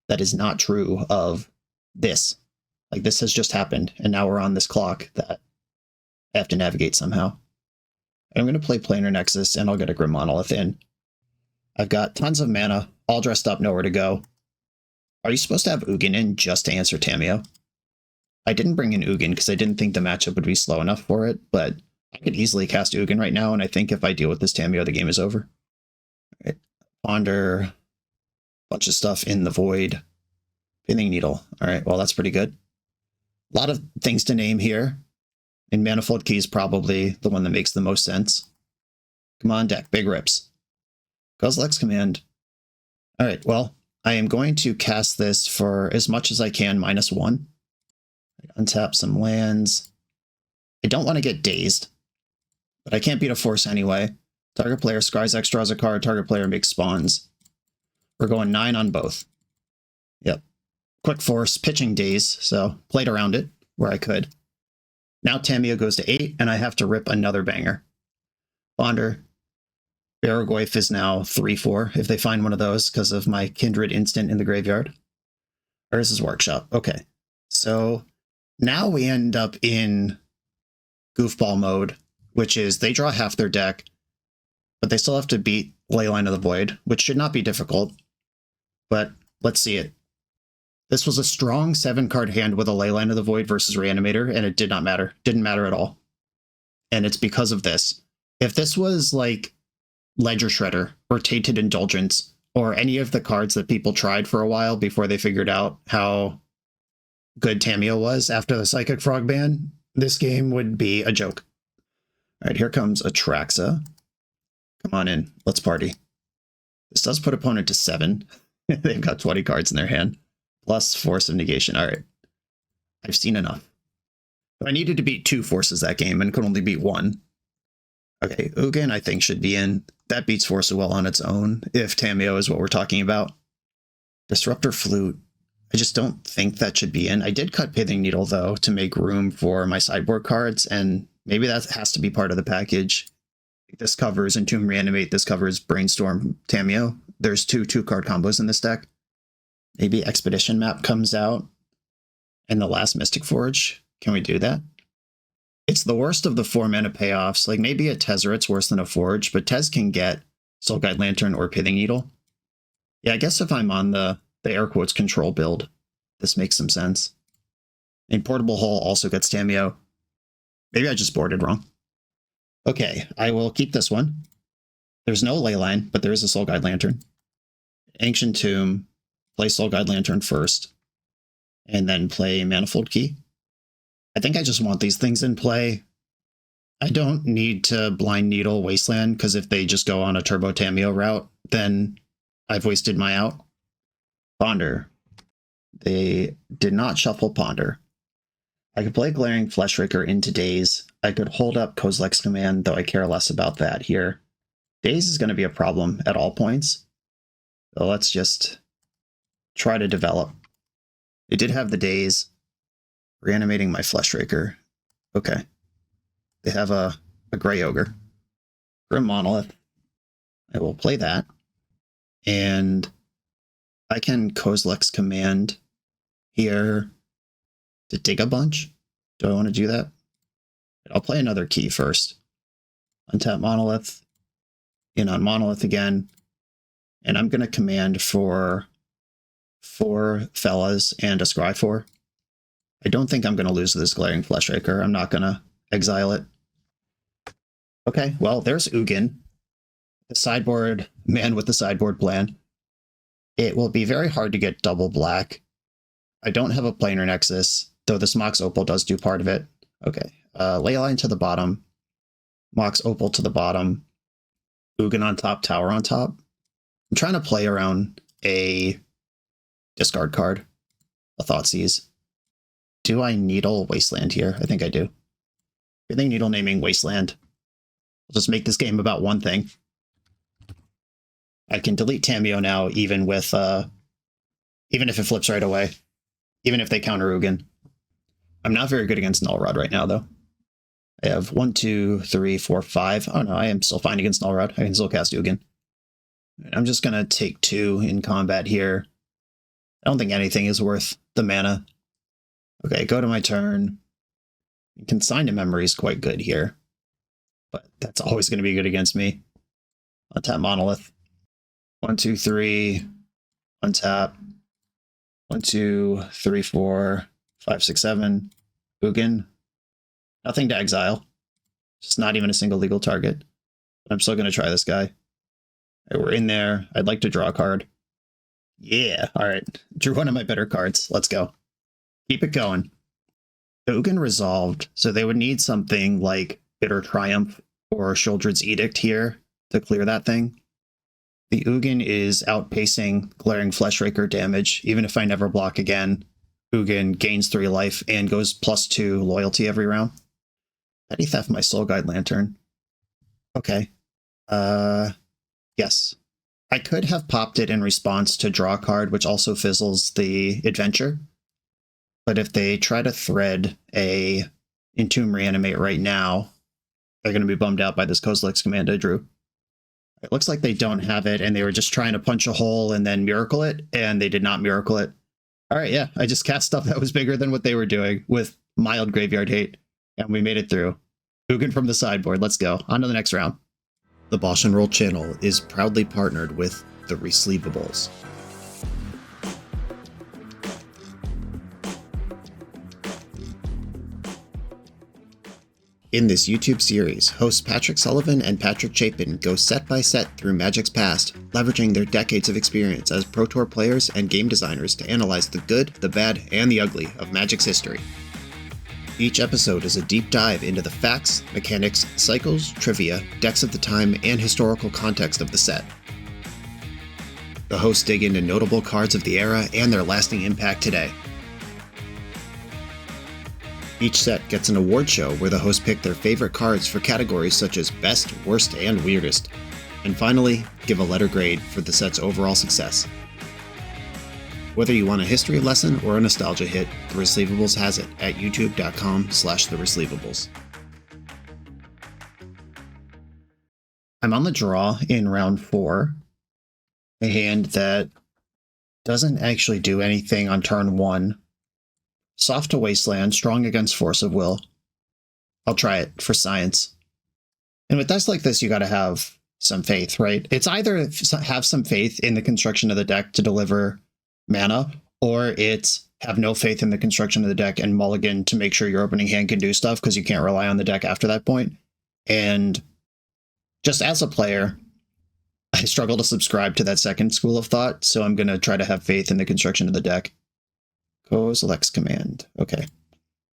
That is not true of this. Like, this has just happened, and now we're on this clock that I have to navigate somehow. I'm going to play Planar Nexus, and I'll get a Grim Monolith in. I've got tons of mana, all dressed up, nowhere to go. Are you supposed to have Ugin in just to answer Tamiyo? I didn't bring in Ugin because I didn't think the matchup would be slow enough for it, but I could easily cast Ugin right now, and I think if I deal with this Tamiyo, the game is over. All right. Ponder, bunch of stuff in the Void. Pithing Needle. All right, well, that's pretty good. A lot of things to name here. And Manifold Key is probably the one that makes the most sense. Come on, deck. Big rips. Kozilek's Command. All right, well, I am going to cast this for as much as I can, -1. Untap some lands. I don't want to get dazed, but I can't beat a force anyway. Target player scries X, draws a card. Target player makes spawns. We're going 9 on both. Yep. Quick force, pitching daze, so played around it where I could. Now Tamiyo goes to 8, and I have to rip another banger. Bonder. Barrogoyf is now 3-4 if they find one of those because of my Kindred instant in the graveyard. Or is this Workshop? Okay. So now we end up in goofball mode, which is they draw half their deck, but they still have to beat Leyline of the Void, which should not be difficult. But let's see it. This was a strong 7-card hand with a Leyline of the Void versus Reanimator, and it did not matter. Didn't matter at all. And it's because of this. If this was like Ledger Shredder or Tainted Indulgence or any of the cards that people tried for a while before they figured out how good Tamiyo was after the Psychic Frog ban, this game would be a joke. All right, here comes Atraxa. Come on in. Let's party. This does put opponent to 7. They've got 20 cards in their hand. Plus Force of Negation. All right. I've seen enough. But I needed to beat 2 forces that game and could only beat 1. Okay, Ugin I think should be in. That beats Force of Will on its own, if Tamiyo is what we're talking about. Disruptor Flute. I just don't think that should be in. I did cut Pithing Needle, though, to make room for my sideboard cards, and maybe that has to be part of the package. This covers Entomb Reanimate, this covers Brainstorm Tamiyo. There's 2 2-card combos in this deck. Maybe Expedition Map comes out and the last Mystic Forge. Can we do that? It's the worst of the 4-mana payoffs. Like, maybe a Tezzeret's worse than a Forge, but Tez can get Soul Guide Lantern or Pithing Needle. Yeah, I guess if I'm on the air quotes control build, this makes some sense. And Portable Hole also gets Tamiyo. Maybe I just boarded wrong. Okay, I will keep this one. There's no Leyline, but there is a Soul Guide Lantern. Ancient Tomb. Play Soul Guide Lantern first, and then play Manifold Key. I think I just want these things in play. I don't need to Blind Needle Wasteland, because if they just go on a Turbo Tameo route, then I've wasted my out. Ponder. They did not shuffle Ponder. I could play Glaring Fleshraker into Daze. I could hold up Kozilek's Command, though I care less about that here. Daze is going to be a problem at all points. So let's just try to develop. It did have the Daze. Reanimating my Fleshraker. Okay. They have a Grey Ogre. Grim Monolith. I will play that. And I can Kozilek's Command here to dig a bunch. Do I want to do that? I'll play another key first. Untap Monolith. In on Monolith again. And I'm going to command for 4 Fellas and a Scry 4. I don't think I'm going to lose this Glaring Fleshraker. I'm not going to exile it. Okay, well, there's Ugin. The sideboard man with the sideboard plan. It will be very hard to get double black. I don't have a Planar Nexus, though this Mox Opal does do part of it. Okay, Leyline to the bottom. Mox Opal to the bottom. Ugin on top, Tower on top. I'm trying to play around a discard card, a Thoughtseize. Do I Needle Wasteland here? I think I do. I think Needle naming Wasteland. I'll just make this game about one thing. I can delete Tameo now, even with, even if it flips right away. Even if they counter Ugin. I'm not very good against Null Rod right now, though. I have 1, 2, 3, 4, 5. Oh no, I am still fine against Null Rod. I can still cast Ugin. I'm just going to take 2 in combat here. I don't think anything is worth the mana. Okay, go to my turn. Consign to Memory is quite good here. But that's always going to be good against me. Untap Monolith. 1, 2, 3. Untap. 1, 2, 3, 4, 5, 6, 7. Ugin. Nothing to exile. Just not even a single legal target. But I'm still going to try this guy. Right, we're in there. I'd like to draw a card. Yeah, alright. Drew one of my better cards. Let's go. Keep it going. Ugin resolved, so they would need something like Bitter Triumph or Sheoldred's Edict here to clear that thing. The Ugin is outpacing Glaring Fleshraker damage. Even if I never block again, Ugin gains 3 life and goes +2 loyalty every round. Petty Theft my Soul Guide Lantern. Okay. Yes. I could have popped it in response to draw a card, which also fizzles the adventure. But if they try to thread a Entomb Reanimate right now, they're going to be bummed out by this Kozilek's Command I drew. It looks like they don't have it, and they were just trying to punch a hole and then miracle it, and they did not miracle it. All right, yeah, I just cast stuff that was bigger than what they were doing with mild Graveyard Hate, and we made it through. Ugin from the sideboard, let's go. On to the next round. The BoshNRoll channel is proudly partnered with the Resleevables. In this YouTube series, hosts Patrick Sullivan and Patrick Chapin go set by set through Magic's past, leveraging their decades of experience as Pro Tour players and game designers to analyze the good, the bad, and the ugly of Magic's history. Each episode is a deep dive into the facts, mechanics, cycles, trivia, decks of the time, and historical context of the set. The hosts dig into notable cards of the era and their lasting impact today. Each set gets an award show where the hosts pick their favorite cards for categories such as Best, Worst, and Weirdest. And finally, give a letter grade for the set's overall success. Whether you want a history lesson or a nostalgia hit, The Resleevables has it at youtube.com/theresleevables. I'm on the draw in round 4. A hand that doesn't actually do anything on turn 1. Soft to Wasteland, strong against Force of Will. I'll try it for science. And with decks like this, you gotta have some faith, right? It's either have some faith in the construction of the deck to deliver mana, or it's have no faith in the construction of the deck and mulligan to make sure your opening hand can do stuff because you can't rely on the deck after that point. And just as a player, I struggle to subscribe to that second school of thought, so I'm going to try to have faith in the construction of the deck. Kozilek's Command. Okay.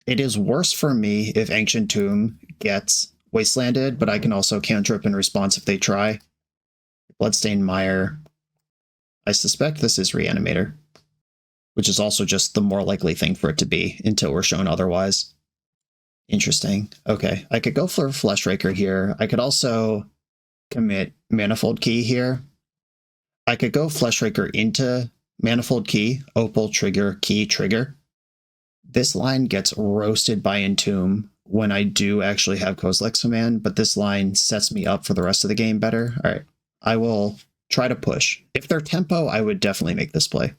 It is worse for me if Ancient Tomb gets Wastelanded, but I can also cantrip in response if they try. Bloodstained Mire. I suspect this is Reanimator, which is also just the more likely thing for it to be until we're shown otherwise. Interesting. Okay, I could go for Fleshraker here. I could also commit Manifold Key here. I could go Fleshraker into Manifold Key, Opal, Trigger, Key, Trigger. This line gets roasted by Entomb when I do actually have Kozilek's Command, but this line sets me up for the rest of the game better. All right, I will try to push. If they're tempo, I would definitely make this play.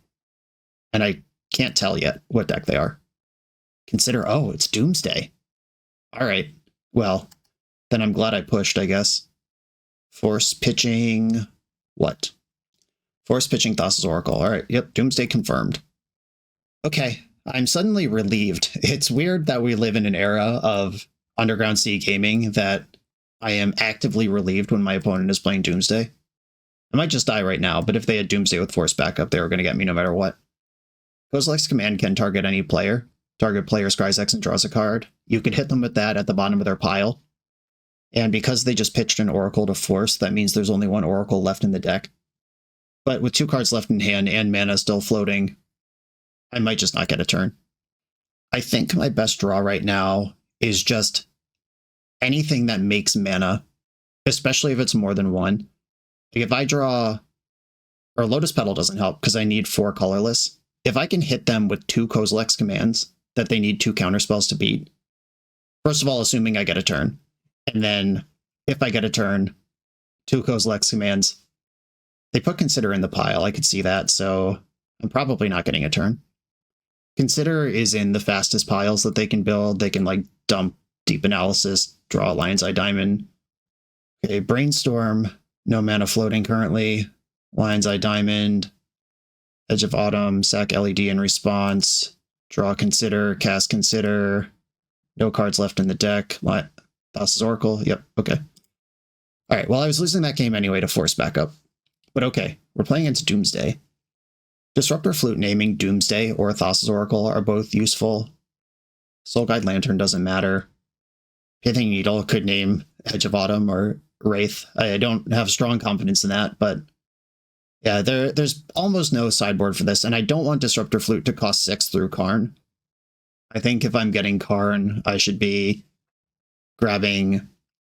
And I can't tell yet what deck they are. Consider, oh, it's Doomsday. All right, well, then I'm glad I pushed, I guess. Force pitching, what? Force pitching Thassa's Oracle. All right, yep, Doomsday confirmed. Okay, I'm suddenly relieved. It's weird that we live in an era of Underground Sea gaming that I am actively relieved when my opponent is playing Doomsday. I might just die right now, but if they had Doomsday with Force backup, they were going to get me no matter what. Kozilek's Command can target any player. Target player scries X and draws a card. You could hit them with that at the bottom of their pile. And because they just pitched an Oracle to Force, that means there's only one Oracle left in the deck. But with 2 cards left in hand and mana still floating, I might just not get a turn. I think my best draw right now is just anything that makes mana, especially if it's more than 1. Like if I draw, or Lotus Petal doesn't help because I need 4 colorless. If I can hit them with 2 Kozilek's commands that they need 2 counterspells to beat, first of all, assuming I get a turn, and then if I get a turn, 2 Kozilek's commands, they put Consider in the pile. I could see that, so I'm probably not getting a turn. Consider is in the fastest piles that they can build. They can like dump Deep Analysis, draw Lion's Eye Diamond. Okay, Brainstorm, no mana floating currently. Lion's Eye Diamond, Edge of Autumn, sack LED in response, draw Consider, cast Consider, no cards left in the deck. Thassa's Oracle, yep, okay. All right, well, I was losing that game anyway to Force backup. But okay, we're playing into Doomsday. Disruptor Flute naming Doomsday or Thassa's Oracle are both useful. Soul Guide Lantern doesn't matter. Pithing Needle could name Edge of Autumn or Wraith. I don't have strong confidence in that, but yeah, there's almost no sideboard for this, and I don't want Disruptor Flute to cost 6 through Karn. I think if I'm getting Karn, I should be grabbing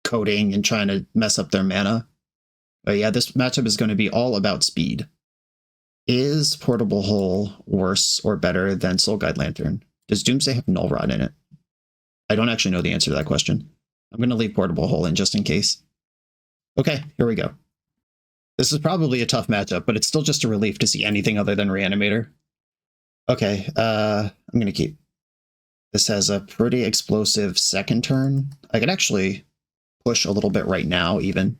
Coding and trying to mess up their mana. But yeah, this matchup is going to be all about speed. Is Portable Hole worse or better than Soul Guide Lantern? Does Doomsday have Null Rod in it? I don't actually know the answer to that question. I'm going to leave Portable Hole in just in case. Okay, here we go. This is probably a tough matchup, but it's still just a relief to see anything other than Reanimator. Okay, I'm going to keep. This has a pretty explosive second turn. I could actually push a little bit right now, even.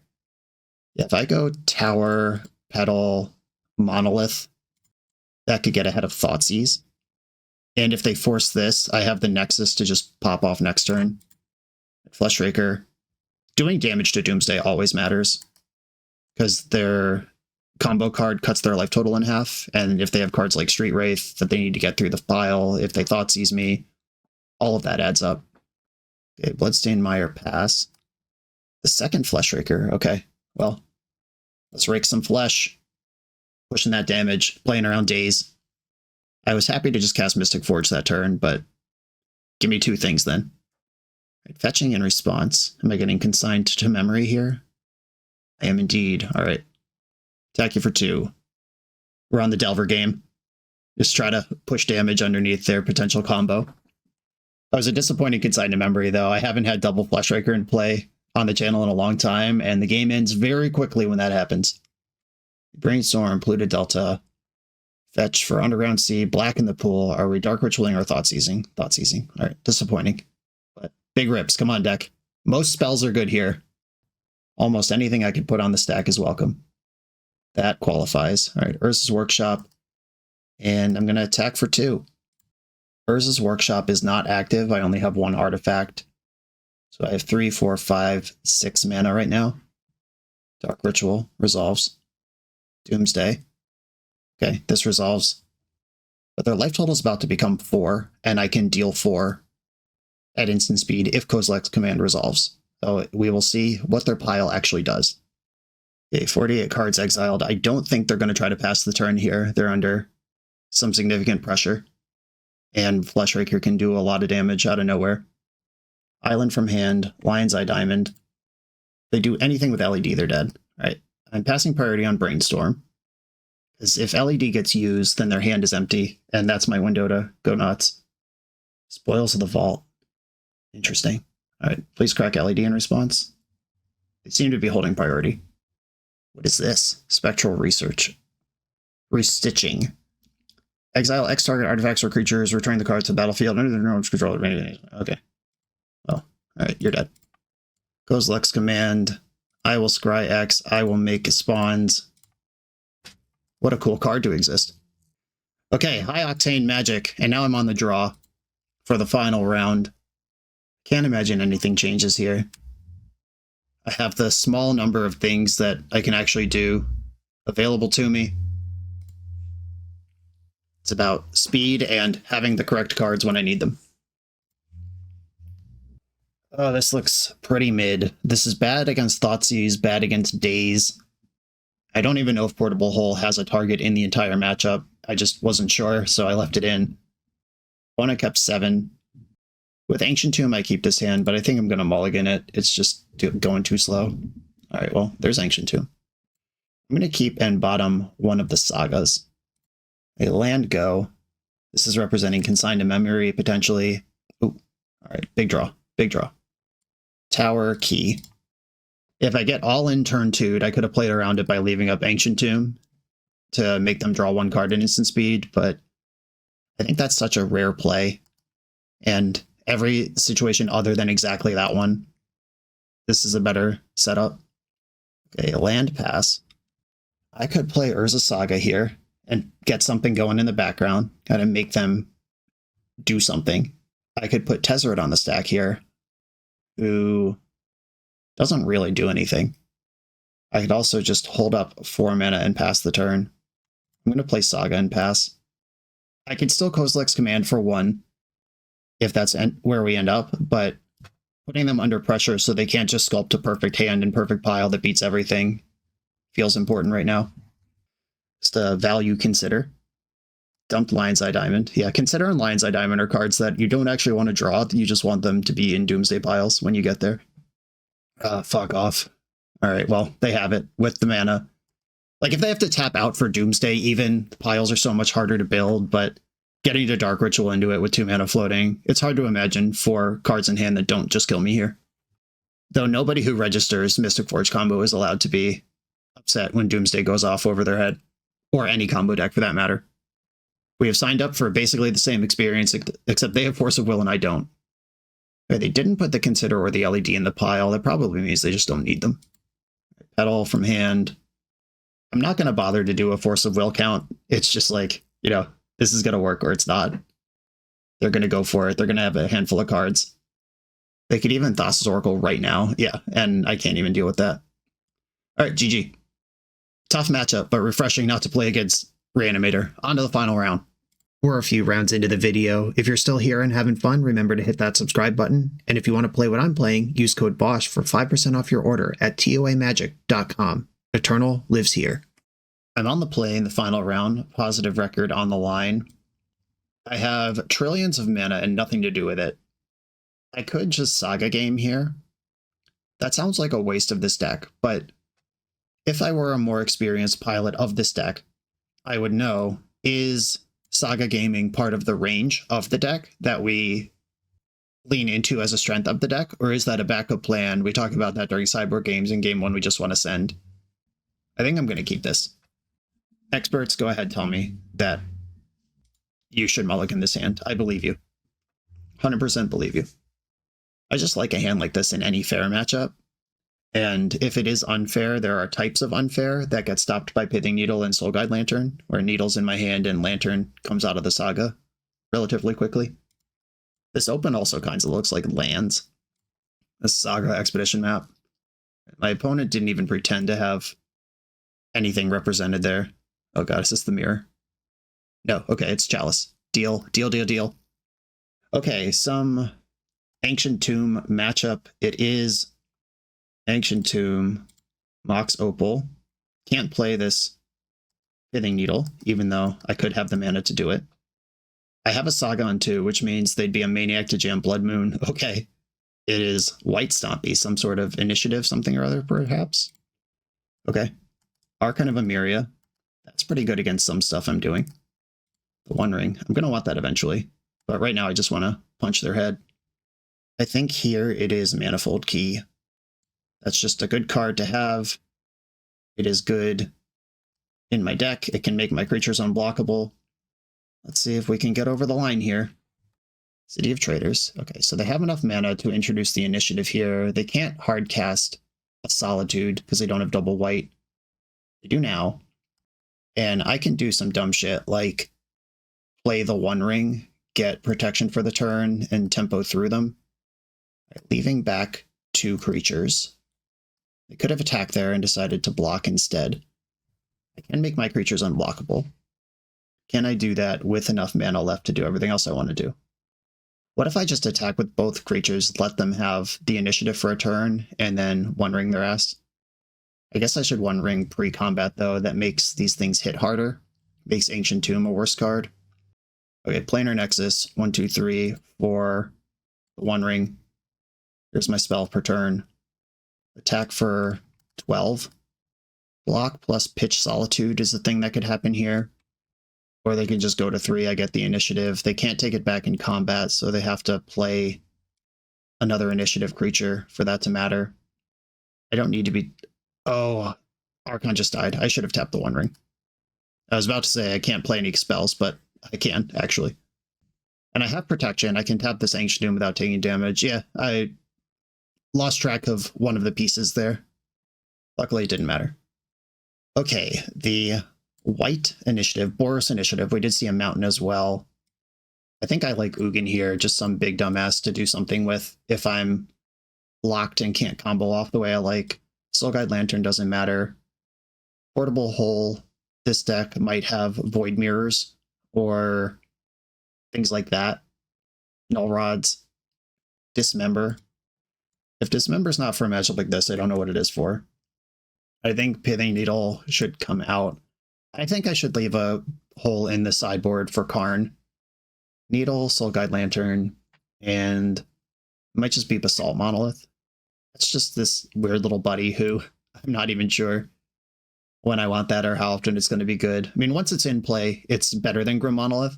Yeah, if I go Tower, Petal, Monolith, that could get ahead of Thoughtseize. And if they force this, I have the Nexus to just pop off next turn. Fleshraker. Doing damage to Doomsday always matters, because their combo card cuts their life total in half, and if they have cards like Street Wraith that they need to get through the pile, if they Thoughtseize me, all of that adds up. Okay, Bloodstained Mire, pass. The second Fleshraker, okay. Well, let's rake some flesh. Pushing that damage, playing around Daze. I was happy to just cast Mystic Forge that turn, but give me 2 things then. Right, fetching in response. Am I getting consigned to memory here? I am indeed. All right. Attack you for 2. We're on the Delver game. Just try to push damage underneath their potential combo. I was a disappointing consigned to memory, though. I haven't had double Fleshraker in play on the channel in a long time, and the game ends very quickly when that happens. Brainstorm, Polluted Delta, fetch for Underground Sea, Black in the Pool. Are we Dark Ritualing or Thoughtseizing? Thoughtseizing. All right, disappointing. But big rips. Come on, deck. Most spells are good here. Almost anything I could put on the stack is welcome. That qualifies. All right, Urza's Workshop. And I'm going to attack for 2. Urza's Workshop is not active. I only have 1 artifact. So I have 3, 4, 5, 6 mana right now. Dark Ritual resolves. Doomsday. Okay, this resolves. But their life total is about to become 4, and I can deal 4 at instant speed if Kozilek's command resolves. So we will see what their pile actually does. Okay, 48 cards exiled. I don't think they're going to try to pass the turn here. They're under some significant pressure. And Fleshraker can do a lot of damage out of nowhere. Island from hand, Lion's Eye Diamond. They do anything with LED, they're dead. All right, I'm passing priority on Brainstorm. Because if LED gets used, then their hand is empty, and that's my window to go nuts. Spoils of the Vault. Interesting. All right, please crack LED in response. They seem to be holding priority. What is this? Spectral Research. Restitching. Exile X target artifacts or creatures, return the cards to the battlefield under their own control. Okay. Well, alright, you're dead. Goes Lex command. I will scry X. I will make spawns. What a cool card to exist. Okay, high octane magic, and now I'm on the draw for the final round. Can't imagine anything changes here. I have the small number of things that I can actually do available to me. It's about speed and having the correct cards when I need them. Oh, this looks pretty mid. This is bad against Thoughtseize, bad against Daze. I don't even know if Portable Hole has a target in the entire matchup. I just wasn't sure, so I left it in. Opponent kept 7. With Ancient Tomb, I keep this hand, but I think I'm going to mulligan it. It's just going too slow. All right, well, there's Ancient Tomb. I'm going to keep and bottom one of the sagas. A land go. This is representing Consigned to Memory, potentially. Ooh, all right, big draw, big draw. Tower, key. If I get all in turn 2'd, I could have played around it by leaving up Ancient Tomb to make them draw 1 card in instant speed, but I think that's such a rare play. And every situation other than exactly that one, this is a better setup. Okay, land pass. I could play Urza Saga here and get something going in the background, kind of make them do something. I could put Tezzeret on the stack here, who doesn't really do anything. I could also just hold up 4 mana and pass the turn. I'm going to play Saga and pass. I could still Kozilek's Command for 1, if that's where we end up, but putting them under pressure so they can't just sculpt a perfect hand and perfect pile that beats everything feels important right now. Just a value consider. Dumped Lion's Eye Diamond. Yeah, Consider and Lion's Eye Diamond are cards that you don't actually want to draw. You just want them to be in Doomsday piles when you get there. Fuck off. All right, well, they have it with the mana. Like, if they have to tap out for Doomsday, even, the piles are so much harder to build, but getting to Dark Ritual into it with 2 mana floating, it's hard to imagine 4 cards in hand that don't just kill me here. Though nobody who registers Mystic Forge combo is allowed to be upset when Doomsday goes off over their head. Or any combo deck, for that matter. We have signed up for basically the same experience, except they have Force of Will and I don't. Okay, they didn't put the Consider or the LED in the pile. That probably means they just don't need them. Petal from hand. I'm not going to bother to do a Force of Will count. It's just like, you know, this is going to work or it's not. They're going to go for it. They're going to have a handful of cards. They could even Thassa's Oracle right now. Yeah, and I can't even deal with that. All right, GG. Tough matchup, but refreshing not to play against Reanimator. On to the final round. We're a few rounds into the video. If you're still here and having fun, remember to hit that subscribe button. And if you want to play what I'm playing, use code BOSH for 5% off your order at toamagic.com. Eternal lives here. I'm on the play in the final round. Positive record on the line. I have trillions of mana and nothing to do with it. I could just Saga game here. That sounds like a waste of this deck, but if I were a more experienced pilot of this deck, I would know, is Saga gaming part of the range of the deck that we lean into as a strength of the deck, or is that a backup plan? We talk about that during Cyborg games. In game 1 we just want to send. I think I'm going to keep this. Experts, go ahead, tell me that you should mulligan this hand. I believe you. 100% believe you. I just like a hand like this in any fair matchup. And if it is unfair, there are types of unfair that get stopped by Pithing Needle and Soul Guide Lantern, where Needle's in my hand and Lantern comes out of the Saga relatively quickly. This open also kind of looks like lands. This Saga Expedition map. My opponent didn't even pretend to have anything represented there. Oh god, is this the mirror? No, okay, it's Chalice. Deal, deal, deal, deal. Okay, some Ancient Tomb matchup. It is Ancient Tomb, Mox Opal. Can't play this Pithing Needle, even though I could have the mana to do it. I have a Saga on 2, which means they'd be a Maniac to jam Blood Moon. Okay. It is White Stompy, some sort of initiative, something or other, perhaps. Okay. Archon of Emeria. That's pretty good against some stuff I'm doing. The One Ring. I'm going to want that eventually. But right now I just want to punch their head. I think here it is Manifold Key. That's just a good card to have. It is good in my deck. It can make my creatures unblockable. Let's see if we can get over the line here. City of Traders. Okay, so they have enough mana to introduce the initiative here. They can't hard cast a Solitude because they don't have double white. They do now. And I can do some dumb shit like play the One Ring, get protection for the turn, and tempo through them. Right, leaving back 2 creatures. They could have attacked there and decided to block instead. I can make my creatures unblockable. Can I do that with enough mana left to do everything else I want to do? What if I just attack with both creatures, let them have the initiative for a turn, and then One Ring their ass? I guess I should One Ring pre-combat, though. That makes these things hit harder. Makes Ancient Tomb a worse card. Okay, Planar Nexus, 1, 2, 3, 4, One Ring. Here's my spell per turn. Attack for 12. Block plus Pitch Solitude is the thing that could happen here. Or they can just go to 3, I get the initiative. They can't take it back in combat, so they have to play another initiative creature for that to matter. I don't need to be... Oh, Archon just died. I should have tapped the One Ring. I was about to say I can't play any spells, but I can, actually. And I have protection. I can tap this Ancient Doom without taking damage. Yeah, I lost track of one of the pieces there. Luckily, it didn't matter. Okay, the white initiative, Boros initiative. We did see a mountain as well. I think I like Ugin here, just some big dumbass to do something with if I'm locked and can't combo off the way I like. Soulguide Lantern doesn't matter. Portable Hole, this deck might have Void Mirrors or things like that. Null Rods. Dismember. If Dismember's not for a matchup like this, I don't know what it is for. I think Pithing Needle should come out. I think I should leave a hole in the sideboard for Karn. Needle, Soulguide Lantern, and it might just be Basalt Monolith. It's just this weird little buddy who I'm not even sure when I want that or how often it's going to be good. I mean, once it's in play, it's better than Grim Monolith,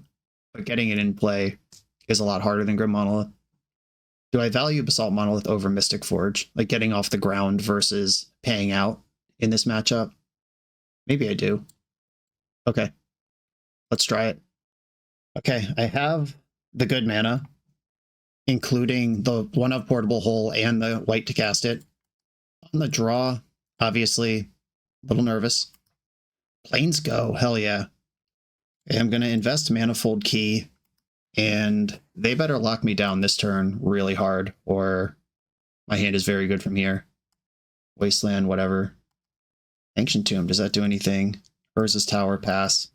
but getting it in play is a lot harder than Grim Monolith. Do I value Basalt Monolith over Mystic Forge, like getting off the ground versus paying out in this matchup? Maybe I do. Okay, let's try it. Okay, I have the good mana, including the one of Portable Hole and the white to cast it. On the draw, obviously, a little nervous. Planes go, hell yeah. Okay, I'm going to invest Manifold Key, and they better lock me down this turn really hard, or my hand is very good from here. Wasteland, whatever. Ancient Tomb, does that do anything? Urza's Tower, pass.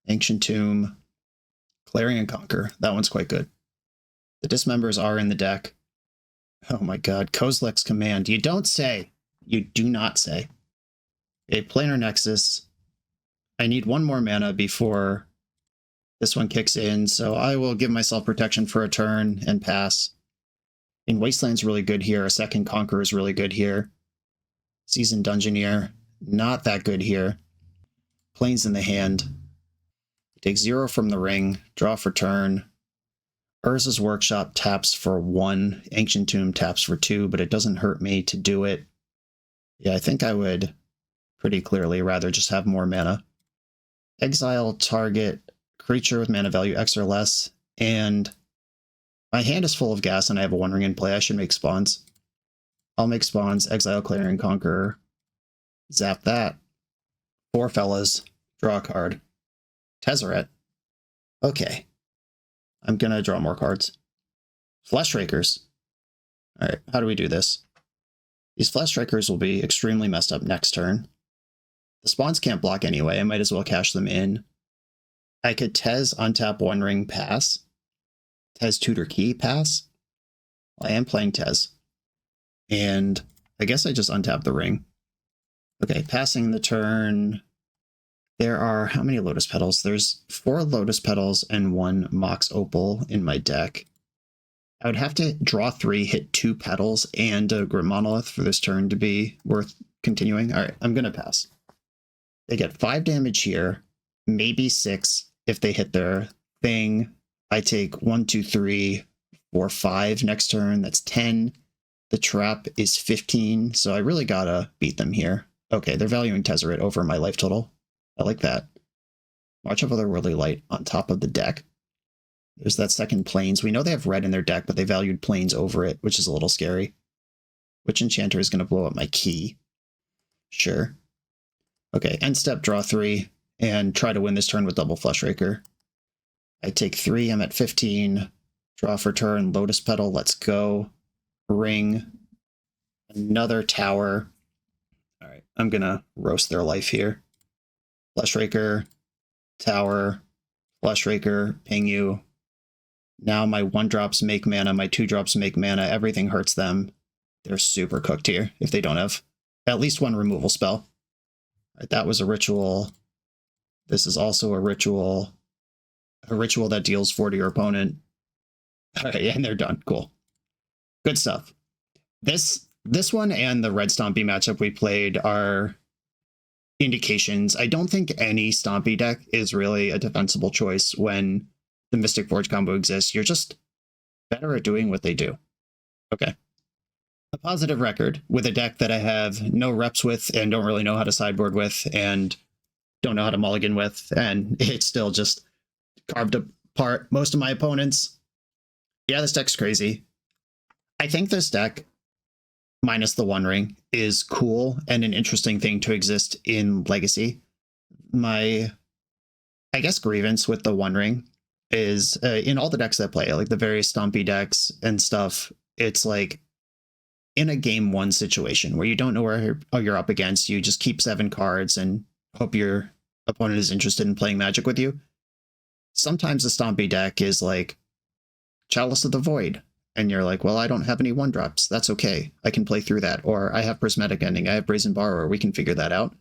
Ancient Tomb. Clarion Conquer, that one's quite good. The Dismembers are in the deck. Oh my god, Kozilek's Command. You don't say. You do not say. Okay, Planar Nexus. I need one more mana before this one kicks in, so I will give myself protection for a turn and pass. And Wasteland's really good here. A second Conqueror is really good here. Seasoned Dungeoneer, not that good here. Planes in the hand. Take 0 from the ring, draw for turn. Urza's Workshop taps for 1, Ancient Tomb taps for 2, but it doesn't hurt me to do it. Yeah, I think I would pretty clearly rather just have more mana. Exile target creature with mana value X or less, and my hand is full of gas and I have a One Ring in play. I should make spawns. I'll make spawns, exile Clarion Conqueror, zap that. 4 fellas, draw a card. Tezzeret. Okay. I'm gonna draw more cards. Flesh Rakers. Alright, how do we do this? These Flesh Rakers will be extremely messed up next turn. The spawns can't block anyway, I might as well cash them in. I could Tez, untap One Ring, pass. Tez Tutor Key, pass. Well, I am playing Tez. And I guess I just untap the ring. Okay, passing the turn. There are how many Lotus Petals? There's 4 Lotus Petals and 1 Mox Opal in my deck. I would have to draw 3, hit 2 Petals, and a Grim Monolith for this turn to be worth continuing. All right, I'm going to pass. They get 5 damage here, maybe 6 if they hit their thing. I take 1, 2, 3, 4, 5 next turn. That's 10. The trap is 15, so I really gotta beat them here. Okay, they're valuing Tezzeret over my life total. I like that. March of Otherworldly Light on top of the deck. There's that second Plains. We know they have red in their deck, but they valued Plains over it, which is a little scary. Which Enchanter is going to blow up my key? Sure. Okay, end step, draw 3, and try to win this turn with double Fleshraker. I take 3, I'm at 15. Draw for turn, Lotus Petal, let's go. Ring. Another tower. All right, I'm going to roast their life here. Fleshraker, tower, Fleshraker, ping you. Now my 1-drops make mana, my 2-drops make mana, everything hurts them. They're super cooked here if they don't have at least 1 removal spell. All right, that was a ritual. This is also a ritual that deals 4 to your opponent. All right, and they're done. Cool. Good stuff. This one and the red Stompy matchup we played are indications. I don't think any Stompy deck is really a defensible choice when the Mystic Forge combo exists. You're just better at doing what they do. Okay. A positive record with a deck that I have no reps with and don't really know how to sideboard with and don't know how to mulligan with, and it's still just carved apart most of my opponents. Yeah, this deck's crazy. I think this deck, minus the One Ring, is cool and an interesting thing to exist in Legacy. My, I guess, grievance with the One Ring is in all the decks that I play, like the various Stompy decks and stuff, it's like in a game 1 situation where you don't know where you're up against, you just keep 7 cards and hope your opponent is interested in playing Magic with you. Sometimes the Stompy deck is like Chalice of the Void, and you're like, well, I don't have any 1-drops. That's okay. I can play through that. Or I have Prismatic Ending. I have Brazen Borrower. We can figure that out.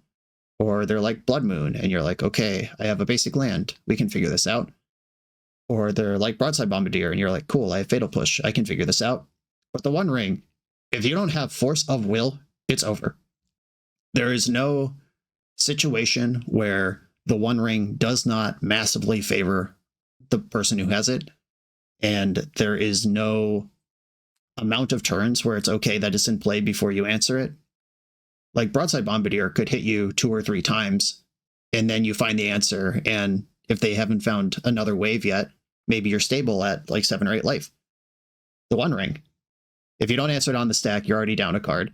Or they're like Blood Moon, and you're like, okay, I have a basic land. We can figure this out. Or they're like Broadside Bombardier, and you're like, cool, I have Fatal Push. I can figure this out. But the One Ring, if you don't have Force of Will, it's over. There is no situation where the One Ring does not massively favor the person who has it, and there is no amount of turns where it's okay that it's in play before you answer it. Like Broadside Bombardier could hit you 2 or 3 times, and then you find the answer, and if they haven't found another wave yet, maybe you're stable at like 7 or 8 life. The One Ring, if you don't answer it on the stack, you're already down a card.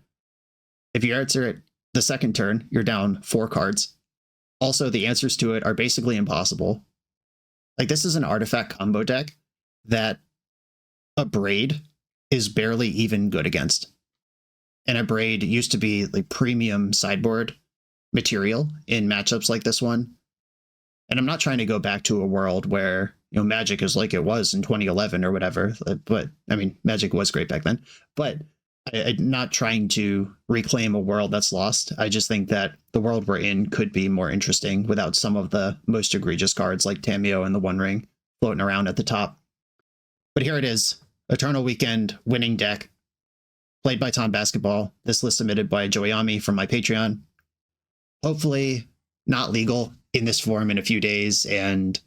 If you answer it the second turn, you're down 4 cards. Also, the answers to it are basically impossible. Like, this is an artifact combo deck that a Braid is barely even good against. And a Braid used to be like premium sideboard material in matchups like this one. And I'm not trying to go back to a world where, you know, Magic is like it was in 2011 or whatever. But I mean, Magic was great back then. But I'm not trying to reclaim a world that's lost. I just think that the world we're in could be more interesting without some of the most egregious cards like Tamiyo and the One Ring floating around at the top. But here it is. Eternal Weekend winning deck. Played by Tom Basketball. This list submitted by Joyami from my Patreon. Hopefully not legal in this form in a few days, and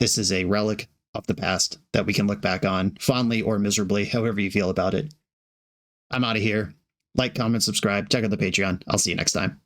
this is a relic of the past that we can look back on fondly or miserably, however you feel about it. I'm out of here. Like, comment, subscribe, check out the Patreon. I'll see you next time.